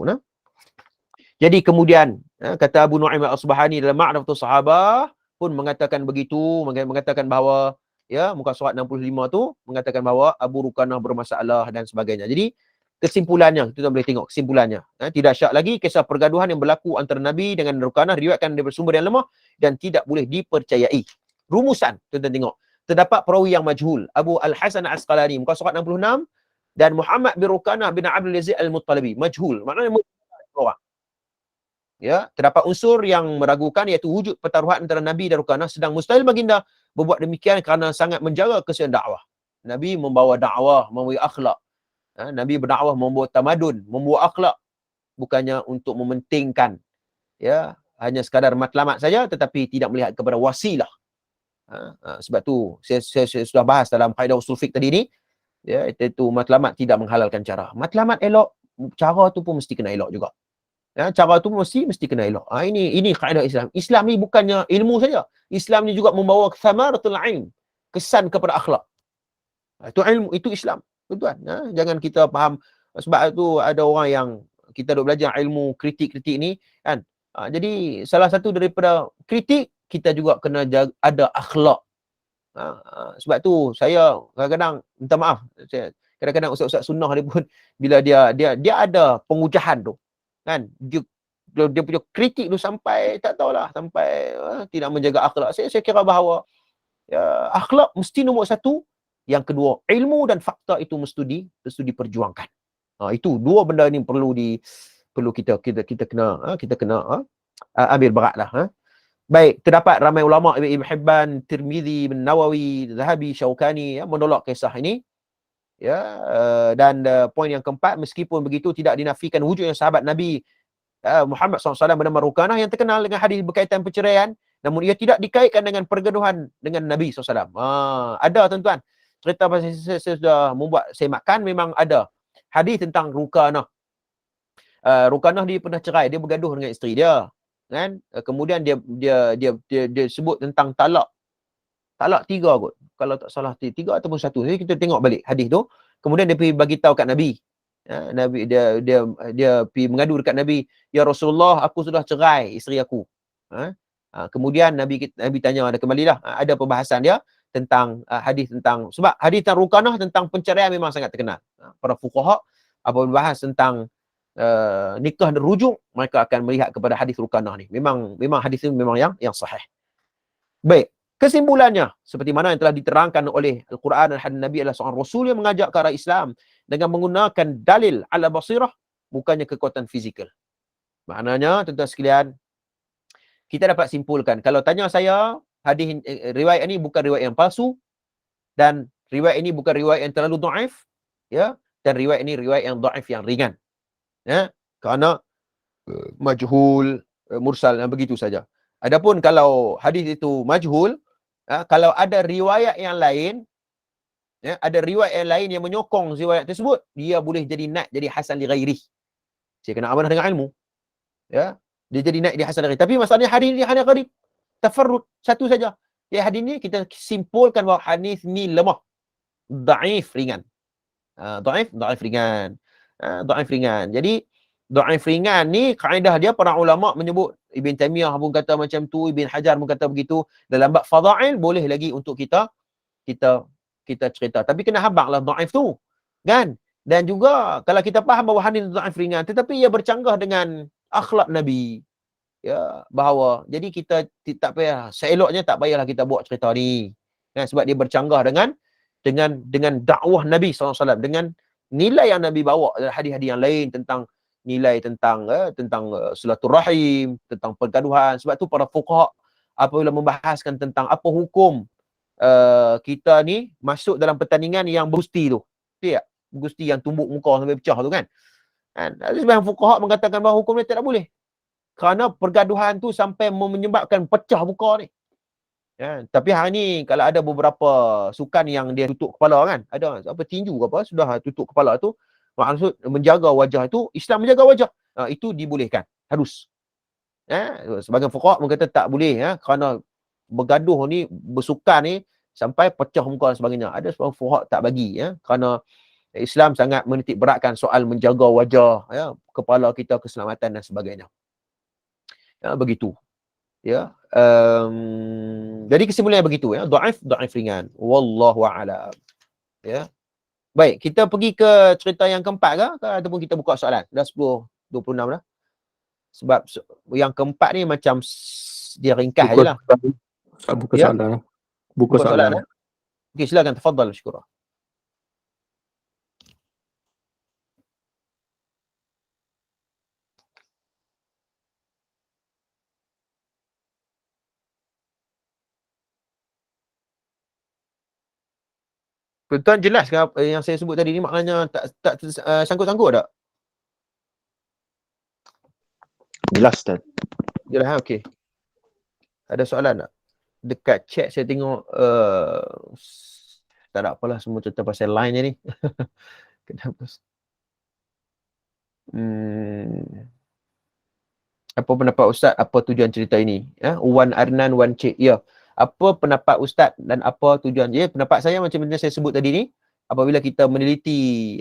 Jadi kemudian, kata Abu Nu'aim al-Asbahani dalam Ma'rifatus Sahabah pun mengatakan begitu, mengatakan bahawa, ya, muka surat 65 tu, mengatakan bahawa Abu Rukanah bermasalah dan sebagainya. Jadi, kesimpulannya, kita boleh tengok kesimpulannya. Tidak syak lagi kisah pergaduhan yang berlaku antara Nabi dengan Rukanah diriwayatkan dari sumber yang lemah dan tidak boleh dipercayai. Rumusan, tuan-tuan tengok. Terdapat perawi yang majhul, Abu Al-Hasan Al-Asqalani, muka surat 66, dan Muhammad bin Rukanah bin Abdul Aziz Al-Muttalibi, majhul. Maknanya orang. Ya, terdapat unsur yang meragukan iaitu wujud pertaruhan antara Nabi dan Rukanah, sedang mustahil baginda berbuat demikian kerana sangat menjaga kesihatan dakwah. Nabi membawa dakwah, membawa akhlak. Nabi berdakwah membawa tamadun, membawa akhlak, bukannya untuk mementingkan, ya, hanya sekadar matlamat saja tetapi tidak melihat kepada wasilah. Sebab tu saya sudah bahas dalam kaedah usul fiqh tadi ni, ya, iaitu matlamat tidak menghalalkan cara. Matlamat elok, cara tu pun mesti kena elok juga. Ya, cara tu mesti kena elok. Ini kaedah Islam. Islam ni bukannya ilmu saja. Islam ni juga membawa thamaratul ilm, kesan kepada akhlak. Itu ilmu, itu Islam. Tuan-tuan, jangan kita faham sebab tu ada orang yang kita duk belajar ilmu kritik-kritik ni kan. Jadi salah satu daripada kritik kita juga kena jaga, ada akhlak. Sebab tu saya kadang-kadang minta maaf, kadang-kadang ustaz-ustaz sunnah dia pun bila dia ada pengucahan tu kan, dia punya kritik tu sampai tak tahulah, sampai tidak menjaga akhlak. Saya kira bahawa akhlak mesti nombor satu, yang kedua ilmu dan fakta itu mesti diperjuangkan. Itu dua benda ni perlu kita kena ambil beratlah. Baik, terdapat ramai ulama Ibn Hibban, Tirmizi, Ibn Nawawi, Zahabi, Syaukani menolak kisah ini. Ya, dan poin yang keempat, meskipun begitu tidak dinafikan wujudnya sahabat Nabi Muhammad SAW bernama Rukanah yang terkenal dengan hadis berkaitan perceraian, namun ia tidak dikaitkan dengan pergaduhan dengan Nabi SAW. Ada tuan-tuan, cerita pasal saya sudah membuat semakan, memang ada hadis tentang Rukanah. Rukanah dia pernah cerai, dia bergaduh dengan isteri dia, kan? Kemudian dia sebut tentang talak 3 kot, kalau tak salah 3 ataupun 1. Jadi kita tengok balik hadis tu. Kemudian dia pergi bagi tahu kat Nabi. Nabi dia pergi mengadu dekat Nabi, ya Rasulullah, aku sudah cerai isteri aku. Kemudian Nabi tanya, ada kembalilah, ada perbahasan dia tentang hadis tentang, sebab hadis tentang Rukanah tentang perceraian memang sangat terkenal. Para fuqaha apabila bahas tentang nikah dan rujuk, mereka akan melihat kepada hadis Rukanah ni. Memang hadis ini memang yang sahih. Baik, kesimpulannya seperti mana yang telah diterangkan oleh Al-Quran dan hadis Nabi adalah seorang Rasul yang mengajak ke arah Islam dengan menggunakan dalil ala basirah, bukannya kekuatan fizikal. Maknanya, tuan-tuan sekalian, kita dapat simpulkan, kalau tanya saya, hadis riwayat ini bukan riwayat yang palsu, dan riwayat ini bukan riwayat yang terlalu dhaif, ya, dan riwayat ini riwayat yang dhaif yang ringan. Ya, kerana majhul, mursal dan begitu saja. Adapun kalau hadis itu majhul, kalau ada riwayat yang lain, ya, ada riwayat yang lain yang menyokong riwayat tersebut, dia boleh jadi naik jadi hasan li ghairi. Saya kena amanah dengan ilmu. Ya, dia jadi naik di hasan li ghairi. Tapi masalahnya hadis ni hanya gharib, tafarrud, satu saja. Ya, hadis ni kita simpulkan bahawa hadis ni lemah. dhaif ringan. Dhaif ringan. Dhaif ringan. Jadi dhaif ringan ni kaedah dia para ulama menyebut, Ibn Taymiyah pun kata macam tu, Ibn Hajar pun kata begitu. Dalam bab fadail boleh lagi untuk kita cerita. Tapi kena habaqlah dhaif tu. Kan? Dan juga kalau kita faham bahawa hadis dhaif ringan, tetapi ia bercanggah dengan akhlak Nabi. Ya, bahawa jadi kita tak payah, seeloknya tak payahlah kita buat cerita ni. Kan? Sebab dia bercanggah dengan dakwah Nabi SAW, dengan nilai yang Nabi bawa dalam hadis-hadis yang lain tentang nilai tentang silaturahim, tentang pergaduhan. Sebab tu para fuqaha apabila membahaskan tentang apa hukum kita ni masuk dalam pertandingan yang bergusti tu. Betul tak? Bergusti yang tumbuk muka sampai pecah tu kan. Sebahagian fuqaha mengatakan bahawa hukum ni tidak boleh. Kerana pergaduhan tu sampai menyebabkan pecah muka ni. Ya, tapi hari ni kalau ada beberapa sukan yang dia tutup kepala kan, ada apa tinju ke apa, sudah tutup kepala tu, maksud menjaga wajah itu, Islam menjaga wajah. Itu dibolehkan, harus. Sebagian fuqaha berkata tak boleh, kerana bergaduh ni, bersukan ni sampai pecah muka dan sebagainya. Ada sebagian fuqaha tak bagi, kerana Islam sangat menitik beratkan soal menjaga wajah, kepala kita, keselamatan dan sebagainya. Begitu. Ya. Jadi kesimpulannya begitu, dhaif ringan. Wallahu a'lam. Ya. Baik, kita pergi ke cerita yang keempat ke ataupun kita buka soalan? Dah 10:26 dah. Sebab yang keempat ni macam dia ringkas ajalah. Buka soalan. Buka soalan. Okey, silakan, tafadhal, syukur. Tuan jelas ke apa yang saya sebut tadi ni, maknanya tak sangkut-sangkut tak? Jelas, Ustaz. Jelas, okey. Ada soalan tak? Dekat chat saya tengok tak ada apalah, semua cerita pasal line je ni. Kenapa? Apa pendapat Ustaz? Apa tujuan cerita ini? Wan Arnan, Wan Cik. Ya. Apa pendapat Ustaz dan apa tujuan? Ya, pendapat saya macam yang saya sebut tadi ni, apabila kita meneliti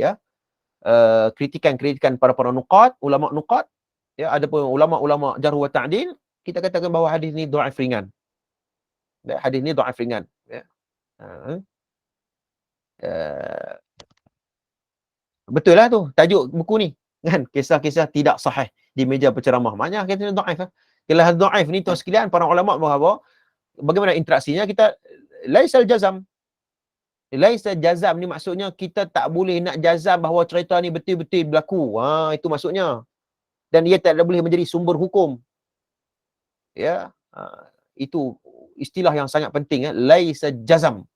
kritikan-kritikan para nuqat, ulama nuqat, ada pun ulama-ulama jarh wa ta'dil, kita katakan bahawa hadis ni dhaif ringan. Hadis ni dhaif ringan. Betul lah tu tajuk buku ni kan, kisah-kisah tidak sahih di meja penceramah. Maknanya kita dhaif. Kalau dhaif ni tuan sekalian, para ulama bahawa bagaimana interaksinya, kita laisal jazam. Laisal jazam ni maksudnya kita tak boleh nak jazam bahawa cerita ni betul-betul berlaku. Itu maksudnya. Dan ia tak boleh menjadi sumber hukum. Ya. Itu istilah yang sangat penting. Laisal jazam.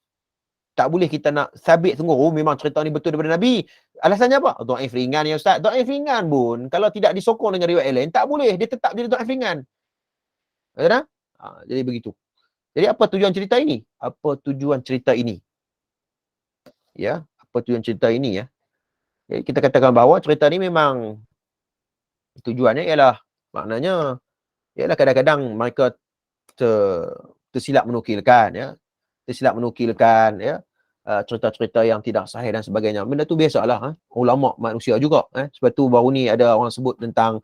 Tak boleh kita nak sabit tunggu, memang cerita ni betul daripada Nabi. Alasannya apa? Dhaif ringan ya Ustaz. Dhaif ringan pun kalau tidak disokong dengan riwayat lain, tak boleh. Dia tetap jadi dhaif ringan. Betul tak? Jadi begitu. Jadi apa tujuan cerita ini? Apa tujuan cerita ini? Ya, apa tujuan cerita ini ya? Jadi kita katakan bahawa cerita ni memang tujuannya ialah, maknanya ialah kadang-kadang mereka tersilap menukilkan ya. Cerita-cerita yang tidak sahih dan sebagainya. Benda tu biasalah, ulama manusia juga. Sebab tu baru ni ada orang sebut tentang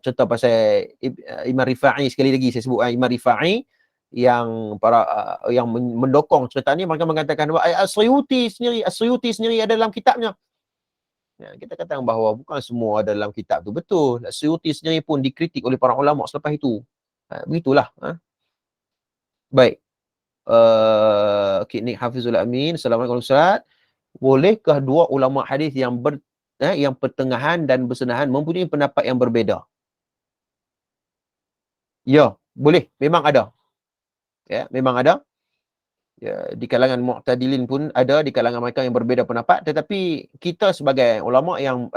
cerita pasal Imam Rifa'i, sekali lagi saya sebut Imam Rifa'i yang yang mendokong cerita ni. Mereka mengatakan bahawa As-Suyuti sendiri ada dalam kitabnya. Kita katakan bahawa bukan semua ada dalam kitab tu. Betul. As-Suyuti sendiri pun dikritik oleh para ulama selepas itu. Begitulah. Baik. Nik Hafizul Amin, Assalamualaikum Ustaz. Bolehkah dua ulama hadis yang yang pertengahan dan bersenahan mempunyai pendapat yang berbeza? Ya, boleh. Memang ada. Ya, memang ada. Ya, di kalangan mu'tadilin pun ada, di kalangan mereka yang berbeza pendapat. Tetapi kita sebagai ulama yang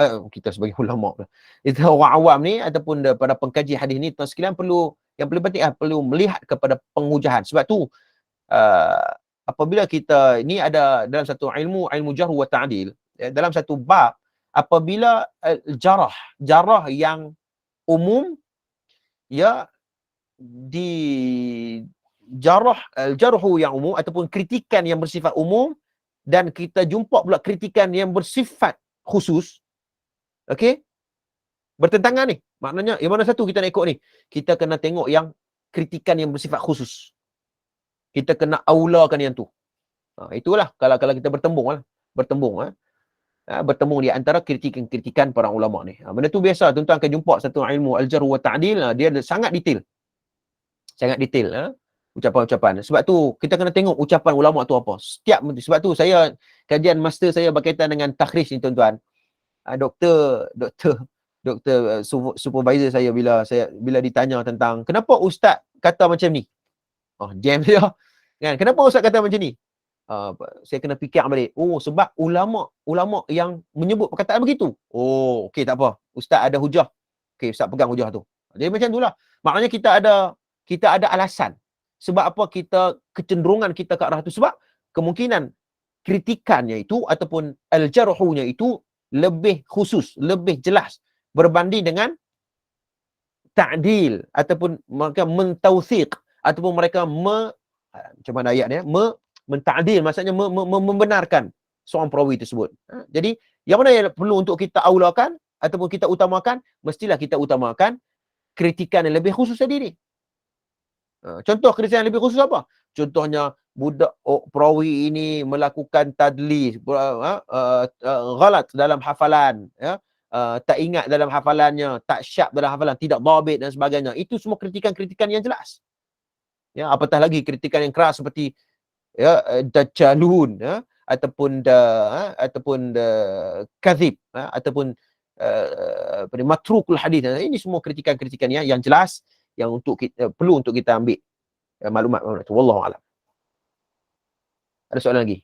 itu orang awam ni ataupun pada pengkaji hadis ni, tuan sekalian yang paling penting perlu melihat kepada penghujahan. Sebab tu apabila kita ni ada dalam satu ilmu jarh wa ta'dil, dalam satu bab, apabila jarah yang umum ya jarhu yang umum ataupun kritikan yang bersifat umum, dan kita jumpa pula kritikan yang bersifat khusus. Okey? Bertentangan ni. Maknanya yang mana satu kita nak ikut ni? Kita kena tengok yang kritikan yang bersifat khusus. Kita kena aulakan yang tu. Itulah kalau kita bertembung lah. Bertembung di antara kritikan-kritikan para ulama ni. Benda tu biasa, tuan-tuan akan jumpa satu ilmu al-jarh wa ta'dil, dia sangat detail. Ucapan-ucapan. Sebab tu kita kena tengok ucapan ulama tu apa. Sebab tu saya kajian master saya berkaitan dengan takhrij ni tuan-tuan. Doktor supervisor saya bila ditanya tentang kenapa ustaz kata macam ni. Jam dia. Kan? Kenapa ustaz kata macam ni? Saya kena fikir balik. Sebab ulama yang menyebut perkataan begitu. Okey, tak apa. Ustaz ada hujah. Okey, ustaz pegang hujah tu. Jadi macam itulah. Maknanya kita ada alasan. Sebab apa kecenderungan kita ke arah tu? Sebab kemungkinan kritikannya itu ataupun al-jarhunya itu lebih khusus, lebih jelas berbanding dengan ta'dil ataupun mereka mentausiq ataupun mereka macam mana ayat ni, menta'dil, maksudnya membenarkan seorang perawi tersebut. Jadi yang mana yang perlu untuk kita aulakan ataupun kita utamakan, mestilah kita utamakan kritikan yang lebih khusus tadi ni. Contoh kritikan yang lebih khusus apa? Contohnya budak perawi ini melakukan tadlis, ghalat dalam hafalan, tak ingat dalam hafalannya, tak syab dalam hafalan, tidak dhabit dan sebagainya. Itu semua kritikan-kritikan yang jelas. Apatah lagi kritikan yang keras seperti dajjalun, ataupun kadzib, ataupun matrukul hadis. Ini semua kritikan-kritikan yang jelas yang perlu untuk kita ambil maklumat. Wallahu a'lam. Ada soalan lagi?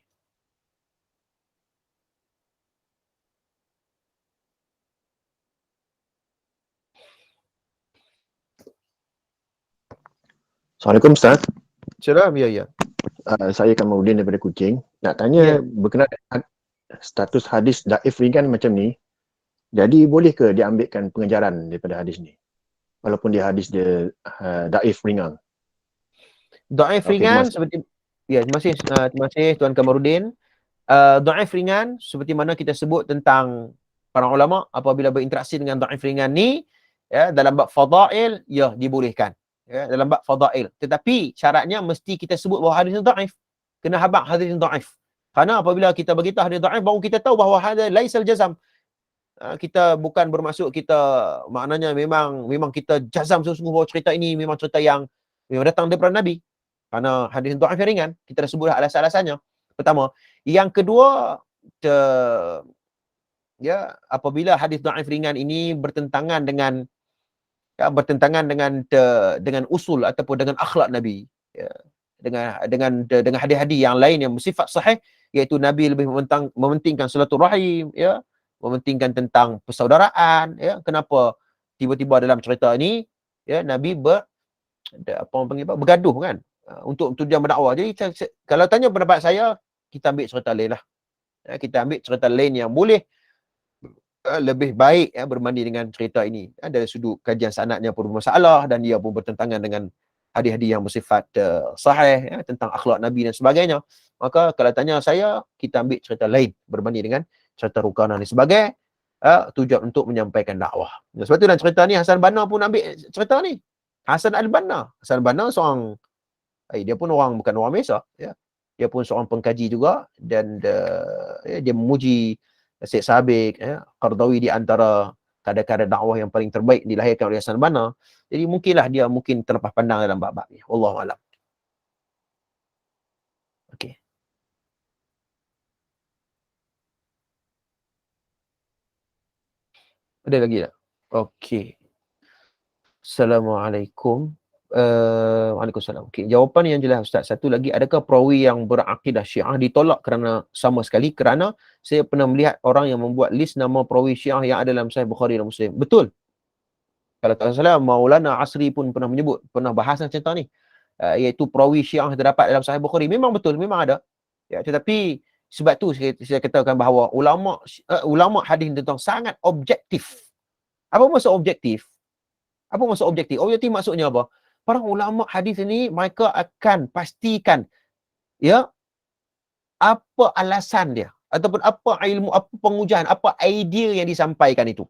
Assalamualaikum Ustaz. Salam, ya. Saya Kamarudin daripada Kuching. Nak tanya berkenaan dengan status hadis daif ringan macam ni. Jadi boleh ke diambilkan pengejaran daripada hadis ni? Walaupun dia hadis dia daif ringan. Daif ringan seperti terima kasih Tuan Kamarudin. Daif ringan seperti mana kita sebut tentang para ulama apabila berinteraksi dengan daif ringan ni, dalam bab fadail dibolehkan. Dalam bab fadail. Tetapi syaratnya mesti kita sebut bahawa hadis ni daif. Kena habaq hadis ni daif. Kerana apabila kita beritahu hadis daif, baru kita tahu bahawa hadis laisal jazam. Kita bukan bermaksud kita maknanya memang kita jazam sungguh-sungguh bahawa cerita ini memang cerita yang memang datang daripada Nabi. Kerana hadis daif yang ringan, kita dah sebutlah alasan-alasannya. Pertama. Yang kedua, apabila hadis daif ringan ini bertentangan dengan usul ataupun dengan akhlak Nabi, dengan hadis-hadis yang lain yang bersifat sahih, iaitu Nabi lebih mementingkan silaturahim, mementingkan tentang persaudaraan, kenapa tiba-tiba dalam cerita ini Nabi bergaduh kan, untuk tujuan berdakwah. Jadi kalau tanya pendapat saya, kita ambil cerita lain lah. Kita ambil cerita lain yang boleh lebih baik berbanding dengan cerita ini. Dari sudut kajian sanadnya pun bermasalah dan dia pun bertentangan dengan hadis-hadis yang bersifat sahih tentang akhlak Nabi dan sebagainya. Maka kalau tanya saya, kita ambil cerita lain berbanding dengan cerita Rukanah ni sebagai tujuan untuk menyampaikan dakwah. Sebab tu dalam cerita ni Hasan Banna pun ambil cerita ni. Hasan Al-Banna seorang dia pun bukan orang biasa, dia pun seorang pengkaji juga, dan dia memuji Syekh Sabiq, Qardawi di antara kadar-kadar dakwah yang paling terbaik dilahirkan oleh Hasan Banna. Jadi mungkinlah dia terlepas pandang dalam bab-bab ni. Wallahu a'lam. Okey. Ada lagi tak? Okey. Assalamualaikum. Waalaikumsalam. Okey, jawapan yang jelas Ustaz. Satu lagi, adakah perawi yang berakidah Syiah ditolak kerana sama sekali? Kerana saya pernah melihat orang yang membuat list nama perawi Syiah yang ada dalam Sahih Bukhari dan Muslim. Betul. Kalau tak salah, Maulana Asri pun pernah bahas cerita ni. Iaitu perawi Syiah yang terdapat dalam Sahih Bukhari. Memang betul, memang ada. Tetapi sebab tu saya katakan bahawa ulama hadis tentang sangat objektif. Apa maksud objektif? Objektif maksudnya apa? para ulama hadis ini mereka akan pastikan ya apa alasan dia ataupun apa ilmu, apa pengujahan, apa idea yang disampaikan itu.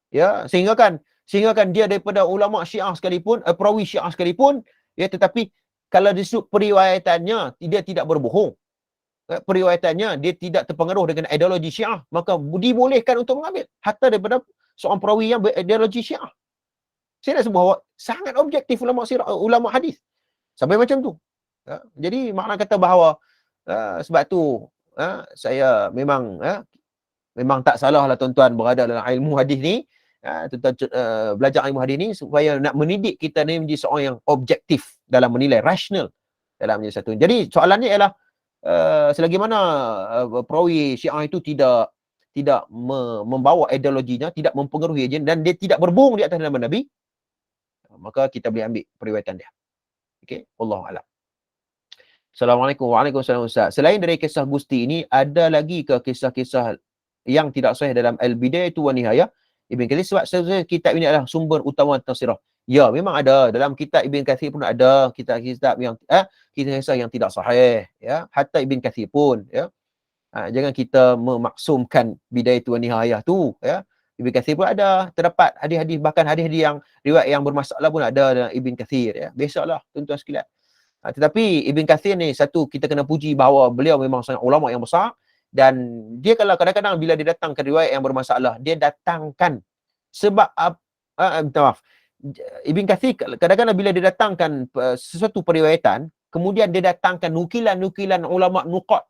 Ya, sehingga kan dia daripada ulama Syiah sekalipun, perawi Syiah sekalipun, ya, tetapi kalau disebut periwayatannya dia tidak berbohong. Periwayatannya dia tidak terpengaruh dengan ideologi Syiah, maka dibolehkan untuk mengambil hatta daripada seorang perawi yang berideologi Syiah. Saya nak sebut bahawa sangat objektif ulama hadis. Sampai macam tu. Jadi makna kata bahawa sebab tu saya memang memang tak salah lah tuan-tuan berada dalam ilmu hadis ni, tuan-tuan belajar ilmu hadis ni supaya nak mendidik kita ni menjadi seorang yang objektif dalam menilai, rasional dalam menjadi satu. Jadi soalannya ialah selagi mana perawi Syiah itu tidak membawa ideologinya, tidak mempengaruhi dia, dan dia tidak berbohong di atas nama Nabi, maka kita boleh ambil periwayatan dia. Okey, wallahu a'lam. Assalamualaikum. Waalaikumsalam Ustaz. Selain dari kisah Gusti ini, ada lagi ke kisah-kisah yang tidak sahih dalam Al-Bidayah wa Nihayah Ibn Katsir? Sebab kitab ini adalah sumber utama tafsirah. Ya, memang ada. Dalam kitab Ibn Katsir pun ada kitab-kitab yang kisah-kisah yang tidak sahih, ya. Hatta Ibn Katsir pun, ya. Jangan kita memaksumkan Bidayah wa Nihayah tu, ya. Ibn Katsir pun ada, terdapat hadis-hadis, bahkan hadis-hadis yang riwayat yang bermasalah pun ada dalam Ibn Katsir, ya. Biasalah tuan-tuan sekalian. Tetapi Ibn Katsir ni, satu, kita kena puji bahawa beliau memang sangat ulama yang besar, dan dia kalau kadang-kadang bila dia datangkan riwayat yang bermasalah, dia datangkan sebab maaf, Ibn Katsir kadang-kadang bila dia datangkan sesuatu periwayatan, kemudian dia datangkan nukilan-nukilan ulama nuqat,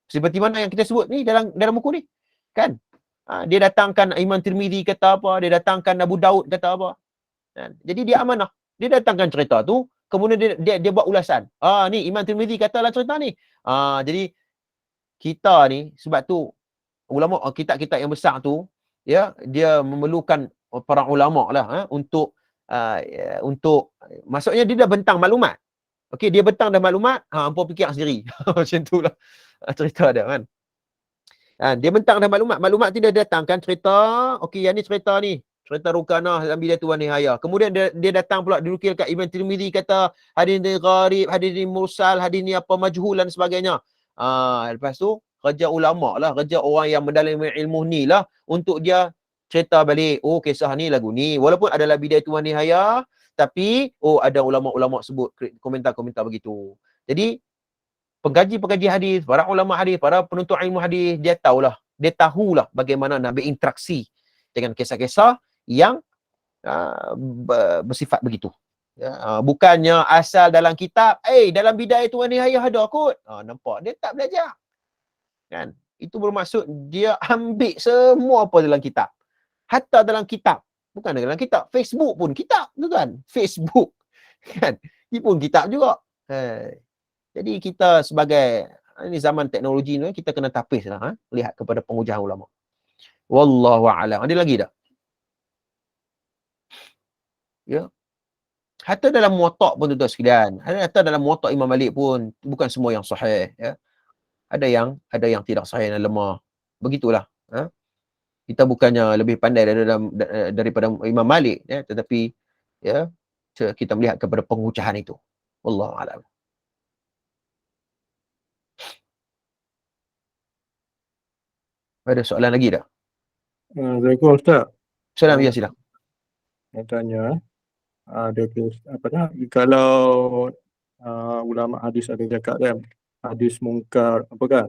seperti mana yang kita sebut ni dalam buku ni, kan? Dia datangkan Imam Tirmizi kata apa, dia datangkan Abu Daud kata apa. Jadi dia amanah, dia datangkan cerita tu, kemudian dia buat ulasan. Ni Imam Tirmizi katalah cerita ni. Jadi kita ni, sebab tu ulama kitab-kitab yang besar tu, ya, dia memerlukan para ulama lah untuk maksudnya dia dah bentang maklumat. Okey, dia bentang dah maklumat, hangpa fikir sendiri. Macam tulah cerita dia kan. Dia bentang dah maklumat tu dia datangkan cerita, okey, yang ni cerita Rukanah dalam Bidayah wa Nihayah. Kemudian dia datang pula dinukilkan Ibn Tirmizi kata hadis ni gharib, hadis ni mursal, hadis ni apa majhul dan sebagainya. Lepas tu kerja ulama lah, kerja orang yang mendalami ilmu ni lah untuk dia cerita balik, oh kisah ni lagu ni, walaupun adalah Bidayah wa Nihayah, tapi ada ulama-ulama sebut komentar-komentar begitu. Jadi pengkaji hadis, para ulama hadis, para penuntut ilmu hadis, dia tahulah bagaimana nak berinteraksi dengan kisah-kisah yang bersifat begitu. Bukannya asal dalam kitab, dalam Bidayah wa Nihayah ada kot. Nampak dia tak belajar. Kan? Itu bermaksud dia ambil semua apa dalam kitab. Hatta dalam kitab, bukan dalam kitab, Facebook pun kitab, tuan. Facebook. Kan? Ini pun kitab juga. Jadi kita sebagai ini zaman teknologi ni, kita kena tapislah lihat kepada pengujahan ulama. Wallahu a'lam. Ada lagi tak? Ya. Hatta dalam Muwatta' pun tuan sekalian, hatta dalam Muwatta' Imam Malik pun bukan semua yang sahih, ya. Ada yang tidak sahih dan lemah. Begitulah. Kita bukannya lebih pandai daripada Imam Malik, ya, tetapi ya kita melihat kepada pengucahan itu. Wallahu a'lam. Ada soalan lagi tak? Assalamualaikum Ustaz. Salam, ya silakan. Saya tanya, ada kalau ulama hadis ada cakap kan, hadis mungkar apa kan?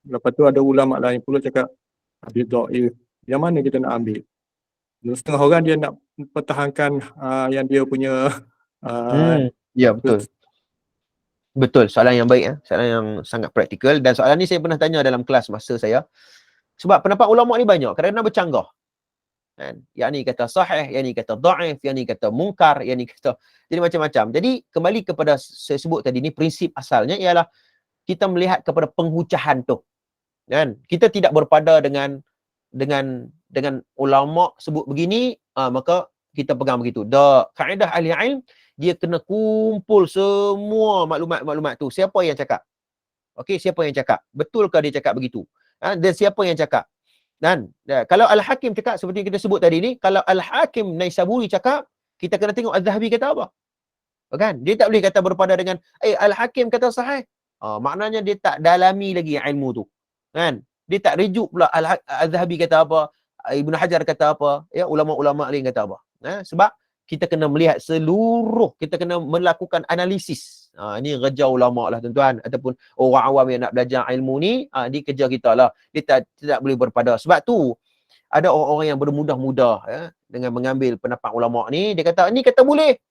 Lepas tu ada ulama lain pula cakap hadis dhaif. Yang mana kita nak ambil? Setengah orang dia nak pertahankan yang dia punya ya betul. Betul, soalan yang baik, soalan yang sangat praktikal, dan soalan ni saya pernah tanya dalam kelas masa saya. Sebab pendapat ulama ni banyak, kadang-kadang bercanggah. Kan? Yang ni kata sahih, yang ni kata dhaif, yang ni kata mungkar, yang ni kata, jadi macam-macam. Jadi kembali kepada saya sebut tadi ni, prinsip asalnya ialah kita melihat kepada pengucahan tu. Kan? Kita tidak berpada dengan ulama sebut begini, maka kita pegang begitu. Kaedah ahli ilm, dia kena kumpul semua maklumat-maklumat tu. Siapa yang cakap? Okey, siapa yang cakap? Betulkah dia cakap begitu? Dan siapa yang cakap? Dan kalau Al-Hakim cakap seperti kita sebut tadi ni, kalau Al-Hakim Naisaburi cakap, kita kena tengok Az-Zahabi kata apa. Kan? Dia tak boleh kata berpada dengan Al-Hakim kata sahih. Maknanya dia tak dalami lagi ilmu tu. Kan? Dia tak rujuk pula Az-Zahabi kata apa, Ibn Hajar kata apa, ya, ulama-ulama lain kata apa. Sebab kita kena melihat seluruh, kita kena melakukan analisis. Ini kerja ulama lah tuan-tuan, ataupun orang awam yang nak belajar ilmu ni, ni kerja kita lah. Dia tak boleh berpada. Sebab tu ada orang-orang yang bermudah-mudah dengan mengambil pendapat ulama ni, dia kata ni kata boleh.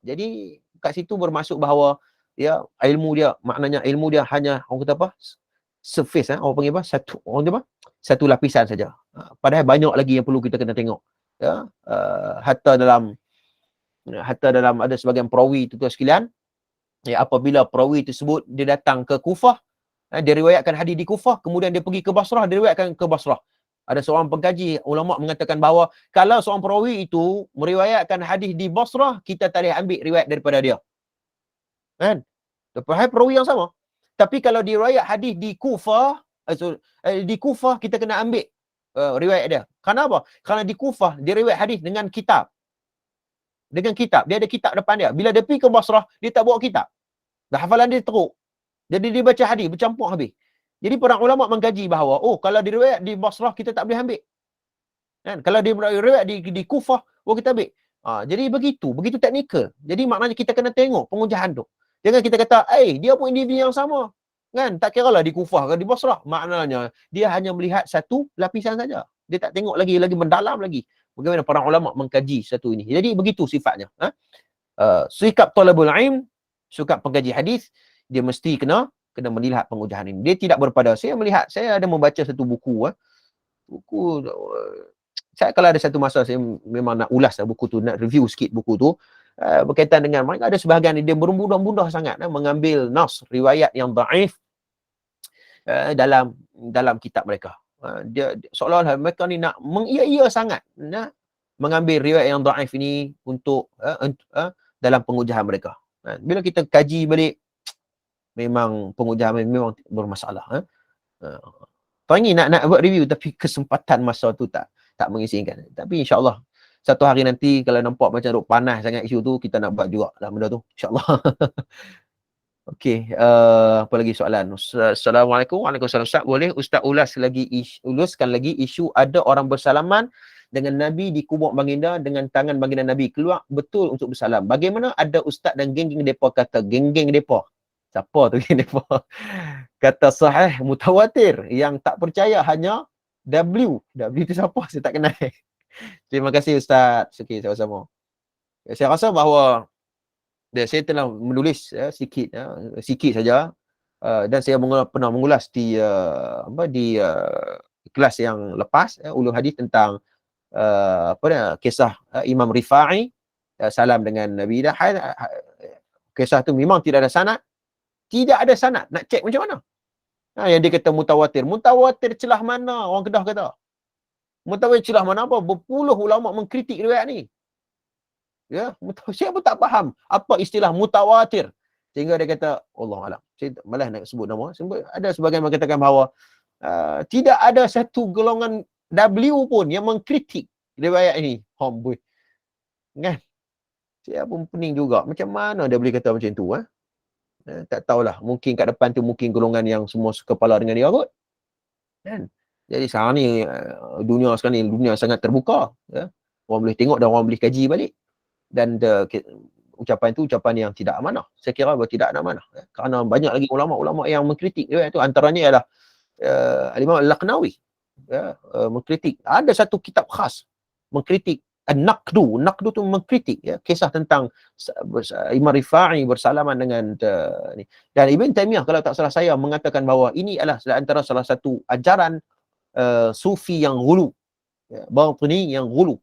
Jadi kat situ bermaksud bahawa ya, ilmu dia, maknanya ilmu dia hanya orang kata apa, surface, orang panggil apa, satu lapisan saja. Padahal banyak lagi yang perlu kita kena tengok. Ya, hatta dalam ada sebagian perawi tuan sekalian, ya, apabila perawi tersebut dia datang ke Kufah, dia riwayatkan hadis di Kufah, kemudian dia pergi ke Basrah, dia riwayatkan ke Basrah. Ada seorang pengkaji ulama mengatakan bahawa kalau seorang perawi itu meriwayatkan hadis di Basrah, kita tak boleh ambil riwayat daripada dia. Kan? Padahal perawi yang sama. Tapi kalau diriwayat hadis di Kufah, di Kufah kita kena ambil riwayat dia. Kenapa? Kerana di Kufah dia riwayat hadis dengan kitab. Dengan kitab, dia ada kitab depan dia. Bila dia pergi ke Basrah, dia tak bawa kitab. Dah hafalan dia teruk. Jadi dia baca hadis bercampur habis. Jadi para ulama mengkaji bahawa kalau diriwayat di Basrah kita tak boleh ambil. Kan? Kalau dia riwayat di Kufah, kita ambil. Jadi begitu teknikal. Jadi maknanya kita kena tengok pengujahan tu. Jangan kita kata, dia pun individu yang sama. Kan? Tak kira lah di Kufah ke di Basrah. Maknanya dia hanya melihat satu lapisan saja. Dia tak tengok lagi mendalam lagi. Bagaimana para ulama mengkaji satu ini. Jadi begitu sifatnya. Sikap talabul ilm, sikap pengkaji hadis, dia mesti kena melihat pengujahan ini. Dia tidak berpada. Saya ada membaca satu buku. Buku, saya kalau ada satu masa saya memang nak ulas buku tu, nak review sikit buku tu. Berkaitan dengan mereka ada sebahagian dia bermudah-mudah sangat mengambil nas riwayat yang dhaif dalam kitab mereka. Dia seolah-olah mereka ni nak mengia-ia sangat mengambil riwayat yang dhaif ini untuk dalam pengujahan mereka. Bila kita kaji balik, memang pengujahan memang bermasalah. Panggil nak buat review tapi kesempatan masa tu tak mengizinkan. Tapi insya-Allah satu hari nanti kalau nampak macam duk panas sangat isu tu, kita nak buat juga lah benda tu, insya-Allah. Okey, apa lagi soalan? Assalamualaikum. Waalaikumsalam. Ustaz, boleh Ustaz ulaskan lagi isu ada orang bersalaman dengan Nabi di kubur baginda dengan tangan baginda Nabi keluar betul untuk bersalam. Bagaimana ada ustaz dan geng-geng depa kata geng-geng depa. Siapa tu geng depa? Kata sahih mutawatir, yang tak percaya hanya W. W tu siapa? Saya tak kenal. Terima kasih Ustaz. Okey, sama-sama. Saya rasa bahawa saya telah menulis sikit saja dan saya pernah mengulas di kelas yang lepas ulum hadis tentang kisah Imam Rifa'i salam dengan Nabi. Kisah tu memang tidak ada sanad. Tidak ada sanad. Nak cek macam mana? Yang dia kata mutawatir. Mutawatir celah mana? Orang Kedah kata. Mutawatir celah mana apa? Berpuluh ulama mengkritik riwayat ni. Ya, saya pun tak faham apa istilah mutawatir. Sehingga dia kata, Allahuakbar. Saya malas nak sebut nama. Ada sebagian mengatakan bahawa tidak ada satu golongan W pun yang mengkritik riwayat ini. Boy. Kan? Saya pun pening juga. Macam mana dia boleh kata macam tu? Tak tahulah. Mungkin kat depan tu mungkin golongan yang semua sekepala dengan dia kot. Kan? Jadi sekarang ni, dunia sekarang ni, dunia sangat terbuka. Ya? Orang boleh tengok dan orang boleh kaji balik. Dan ucapan itu ucapan yang tidak amanah. Saya kira bahawa tidak amanah. Kerana banyak lagi ulama-ulama yang mengkritik riwayat itu. Antaranya ialah Al-Imam Al-Laqnawi. Mengkritik. Ada satu kitab khas mengkritik An-Naqdu. Naqdu tu mengkritik kisah tentang Imam Rifa'i bersalaman dengan ni. Dan Ibn Taymiyah kalau tak salah saya mengatakan bahawa ini adalah antara salah satu ajaran sufi yang ghulu. Batini yang ghulu.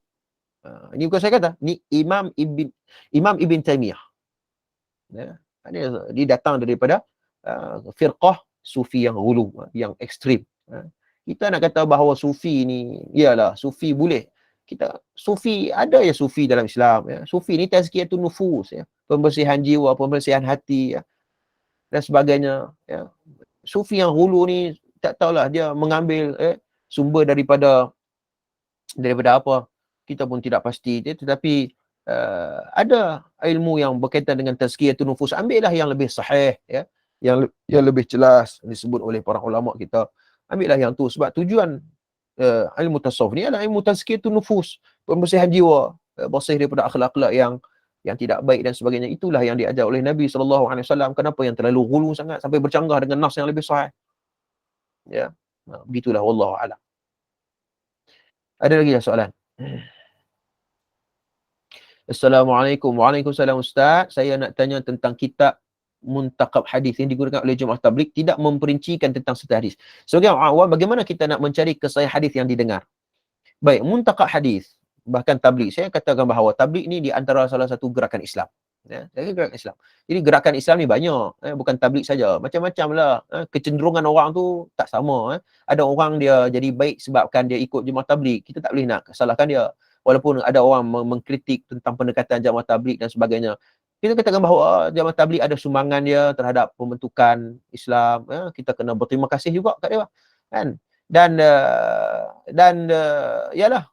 Ini bukan saya kata, ni Imam Ibn Taymiyah. Dia datang daripada firqah sufi yang ghulu, yang ekstrim. Kita nak kata bahawa sufi ni, iyalah sufi boleh. Sufi ada ya sufi dalam Islam. Sufi ni tazkiyatun nufus, pembersihan jiwa, pembersihan hati, dan sebagainya. Sufi yang ghulu ni tak tahulah dia mengambil sumber daripada apa kita pun tidak pasti, tetapi ada ilmu yang berkaitan dengan tazkiyatun nufus, ambillah yang lebih sahih, ya, yang lebih jelas disebut oleh para ulama kita, ambillah yang tu, sebab tujuan ilmu tasawuf ni adalah ilmu tazkiyatun nufus, pembersihan jiwa, bersih daripada akhlak-akhlak yang tidak baik dan sebagainya. Itulah yang diajar oleh Nabi SAW. Kenapa yang terlalu ghulu sangat sampai bercanggah dengan nas yang lebih sahih, ya. Begitulah, wallahu a'lam. Ada lagi soalan? Assalamualaikum. Waalaikumsalam Ustaz. Saya nak tanya tentang kitab Muntaqab Hadis yang digunakan oleh Jemaah Tabligh tidak memperincikan tentang setiap hadis. Sebagai orang awam, bagaimana kita nak mencari kesahihan hadis yang didengar? Baik, Muntaqab Hadis, bahkan Tabligh, saya katakan bahawa Tabligh ni di antara salah satu gerakan Islam. Ya, gerakan Islam. Jadi gerakan Islam ni banyak, bukan Tabligh saja. Macam-macam lah. Kecenderungan orang tu tak sama. Ada orang dia jadi baik sebabkan dia ikut Jemaah Tabligh. Kita tak boleh nak salahkan dia. Walaupun ada orang mengkritik tentang pendekatan Jamaah Tabligh dan sebagainya, kita katakan bahawa Jamaah Tabligh ada sumbangan dia terhadap pembentukan Islam, kita kena berterima kasih juga kat dia, kan? Dan yalah,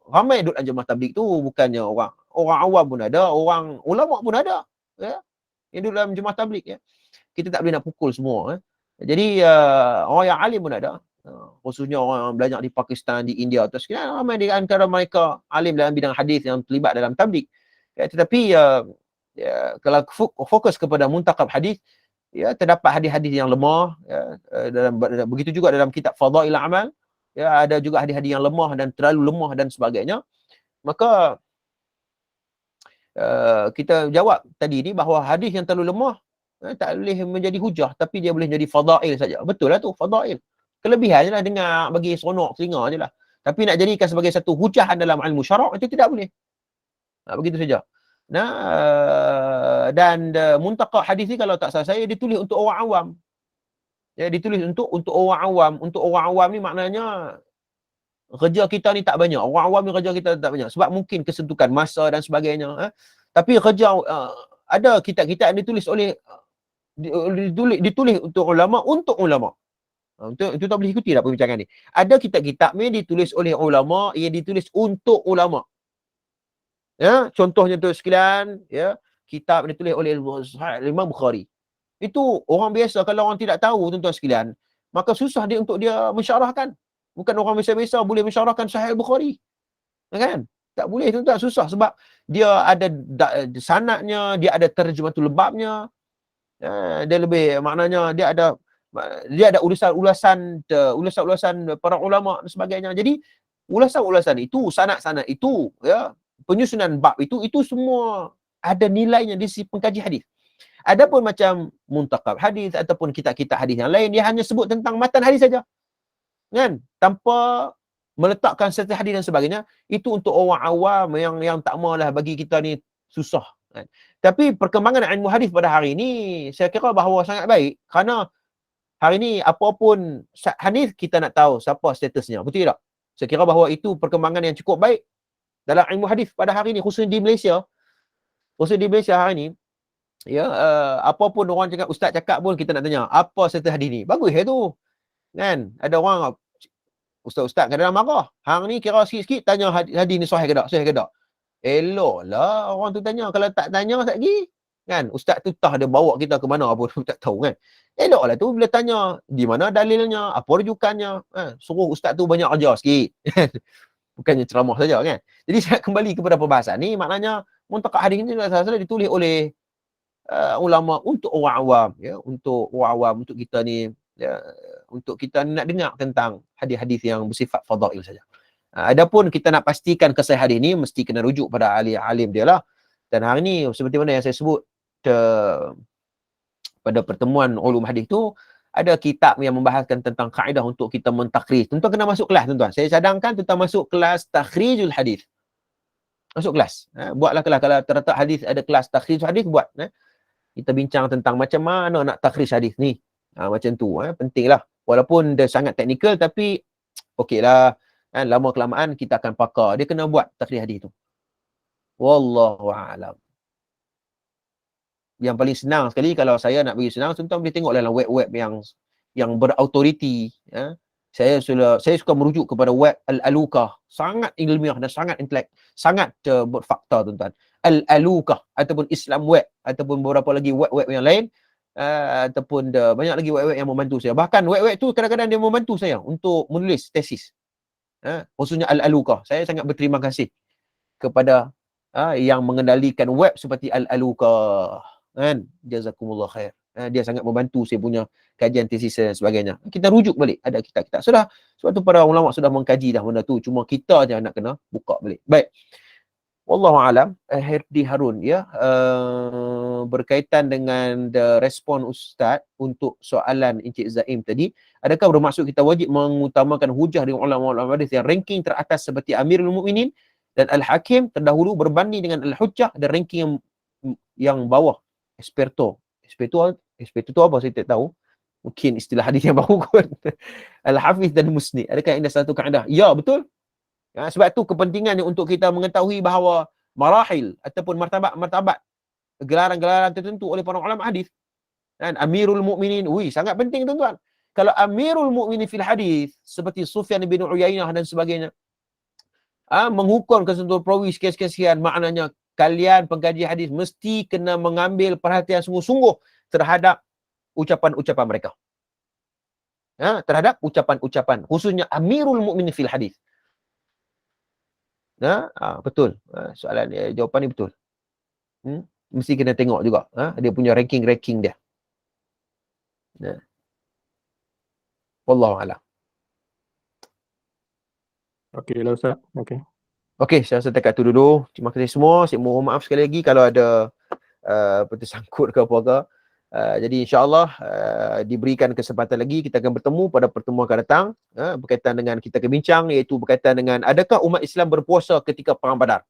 ramai duduk dalam Jamaah Tabligh tu, bukannya orang awam pun ada, orang ulama pun ada, ya, yang duduk dalam Jamaah Tabligh, ya. Kita tak boleh nak pukul semua. Jadi orang yang alim pun ada. Khususnya orang yang belajar di Pakistan, di India atau sekian, ramai di antara mereka alim dalam bidang hadis yang terlibat dalam tabligh. Ya, tetapi kalau fokus kepada Muntaqab Hadis, ya, terdapat hadis-hadis yang lemah, ya, begitu juga dalam kitab Fadail Amal, ya, ada juga hadis-hadis yang lemah dan terlalu lemah dan sebagainya. Maka kita jawab tadi ni bahawa hadis yang terlalu lemah tak boleh menjadi hujah, tapi dia boleh jadi fadail saja. Betul lah tu, fadail. Kelebihan je lah, dengar bagi seronok telinga je lah. Tapi nak jadikan sebagai satu hujahan dalam ilmu syarak, itu tidak boleh. Begitu saja. Dan Muntaqab Hadis ni kalau tak salah saya ditulis untuk orang awam. Ya, ditulis untuk orang awam. Untuk orang awam ni maknanya kerja kita ni tak banyak. Orang awam ni kerja kita tak banyak. Sebab mungkin kesentukan masa dan sebagainya. Tapi kerja ada kitab-kitab yang ditulis untuk ulama, untuk ulama. Itu tak boleh ikuti lah perbincangan ni. Ada kitab-kitab ni ditulis oleh ulama, yang ditulis untuk ulama. Ya, contohnya tu sekalian, ya, kitab ditulis oleh Imam Bukhari. Itu orang biasa, kalau orang tidak tahu tuan-tuan sekalian, maka susah dia untuk dia mensyarahkan. Bukan orang biasa-biasa boleh mensyarahkan Sahih Bukhari. Kan? Tak boleh tuan-tuan, susah sebab dia ada sanadnya, dia ada terjematul babnya. Dia lebih, maknanya dia ada ulasan-ulasan para ulama dan sebagainya. Jadi ulasan-ulasan itu, sanad-sanad itu, ya, penyusunan bab itu semua ada nilainya di sisi pengkaji hadis. Adapun macam Muntaqab Hadis ataupun kitab-kitab hadis yang lain, dia hanya sebut tentang matan hadis saja, kan, tanpa meletakkan serta hadis dan sebagainya. Itu untuk orang awam yang tak maulah, bagi kita ni susah, kan. Tapi perkembangan ilmu hadis pada hari ini saya kira bahawa sangat baik, kerana hari ni apa-apun hadis kita nak tahu siapa statusnya, betul tak? Saya kira bahawa itu perkembangan yang cukup baik dalam ilmu hadis pada hari ni, khususnya di Malaysia. Hari ni, ya, apapun orang cakap, ustaz cakap pun kita nak tanya, apa status hadis ni? Bagus tu, kan? Ada orang, ustaz-ustaz kadang-kadang marah. Hang ni kira sikit-sikit tanya hadis ni sahih ke tak? Sahih ke tak? Eloklah orang tu tanya. Kalau tak tanya tak pergi, kan? Ustaz tu tah dia bawa kita ke mana pun tak tahu, kan? Eloklah tu bila tanya di mana dalilnya, apa rujukannya, suruh ustaz tu banyak kerja sikit. Bukannya ceramah saja, kan? Jadi saya kembali kepada perbahasan ni, maknanya Muntaqab Hadis ni salah ditulis oleh ulama untuk orang awam, ya, untuk orang awam, untuk kita ni, ya, untuk kita nak dengar tentang hadis-hadis yang bersifat fadail saja. Adapun kita nak pastikan kesahihan hadis ni, mesti kena rujuk pada ahli-alim dia lah. Dan hari ni seperti mana yang saya sebut pada pertemuan ulum hadis tu, ada kitab yang membahaskan tentang kaedah untuk kita mentakhrij. Tuan-tuan kena masuk kelas, tuan-tuan. Saya cadangkan tuan-tuan masuk kelas takhrijul hadis. Masuk kelas. Buatlah kelas. Kalau terletak hadis ada kelas takhrijul hadis, buat. Kita bincang tentang macam mana nak takhrij hadis ni. Macam tu. Pentinglah. Walaupun dia sangat teknikal, tapi okeylah. Lama kelamaan kita akan pakar. Dia kena buat takhrij hadis tu. Wallahu a'lam. Yang paling senang sekali, kalau saya nak bagi senang, tuan-tuan boleh tengok dalam web-web yang berautoriti, ya, Saya suka merujuk kepada web Al-Aluka, sangat ilmiah dan sangat berfakta tuan-tuan. Al-Aluka ataupun Islam Web ataupun beberapa lagi web-web yang lain, ataupun banyak lagi web-web yang membantu saya. Bahkan web-web tu kadang-kadang dia membantu saya untuk menulis tesis. Khususnya Al-Aluka. Saya sangat berterima kasih kepada yang mengendalikan web seperti Al-Aluka, kan? Jazakumullah khair. Dia sangat membantu saya punya kajian tesis dan sebagainya. Kita rujuk balik, ada kitab-kitab. Sebab tu para ulama sudah mengkaji dah benda tu. Cuma kita je nak kena buka balik. Baik. Wallahu alam. Herdi Harun ya, berkaitan dengan respon Ustaz untuk soalan Encik Zaim tadi, adakah bermaksud kita wajib mengutamakan hujah dengan ulama-ulama hadis yang ranking teratas seperti Amirul Mukminin dan Al-Hakim terdahulu berbanding dengan Al-Hujjah dan ranking yang bawah, Esperto tu apa saya tak tahu, mungkin istilah hadis yang baru kot. Al-Hafiz dan Musni, adakah ini satu kaedah? Ya, betul. Sebab tu kepentingannya untuk kita mengetahui bahawa marahil ataupun martabat gelaran-gelaran tertentu oleh para ulama hadis, dan Amirul Mukminin, sangat penting tuan-tuan. Kalau Amirul Mukminin fil hadis seperti Sufyan bin Uyainah dan sebagainya, menghukum kesentuh perawi sekian-sekian, maknanya kalian pengkaji hadis mesti kena mengambil perhatian sungguh-sungguh terhadap ucapan-ucapan mereka. Terhadap ucapan-ucapan, khususnya Amirul Mukminin fil hadis. Betul. Soalan jawapan ni betul. Mesti kena tengok juga. Dia punya ranking dia. Wallahu a'lam. Okey lah Ustaz. Okey. Okey, saya rasa dekat tu dulu. Terima kasih semua. Saya mohon maaf sekali lagi kalau ada tersangkut ke apa-apa. Jadi insya-Allah diberikan kesempatan lagi, kita akan bertemu pada pertemuan akan datang, berkaitan dengan kita akan bincang, iaitu berkaitan dengan adakah umat Islam berpuasa ketika perang Badar.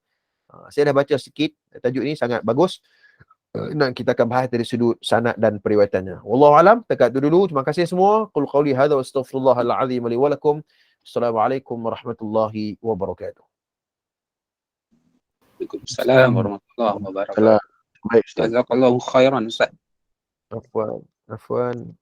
Saya dah baca sikit tajuk ini, sangat bagus. Dan kita akan bahas dari sudut sanad dan periwayatannya. Wallahu alam, dekat tu dulu. Terima kasih semua. Qul qauli hadza wa astaghfirullahal azim li wa lakum. Assalamualaikum warahmatullahi wabarakatuh. Waalaikumsalam warahmatullahi wabarakatuh. Baik, Ustaz. Jazakallahu khairan Ustaz. Afwan.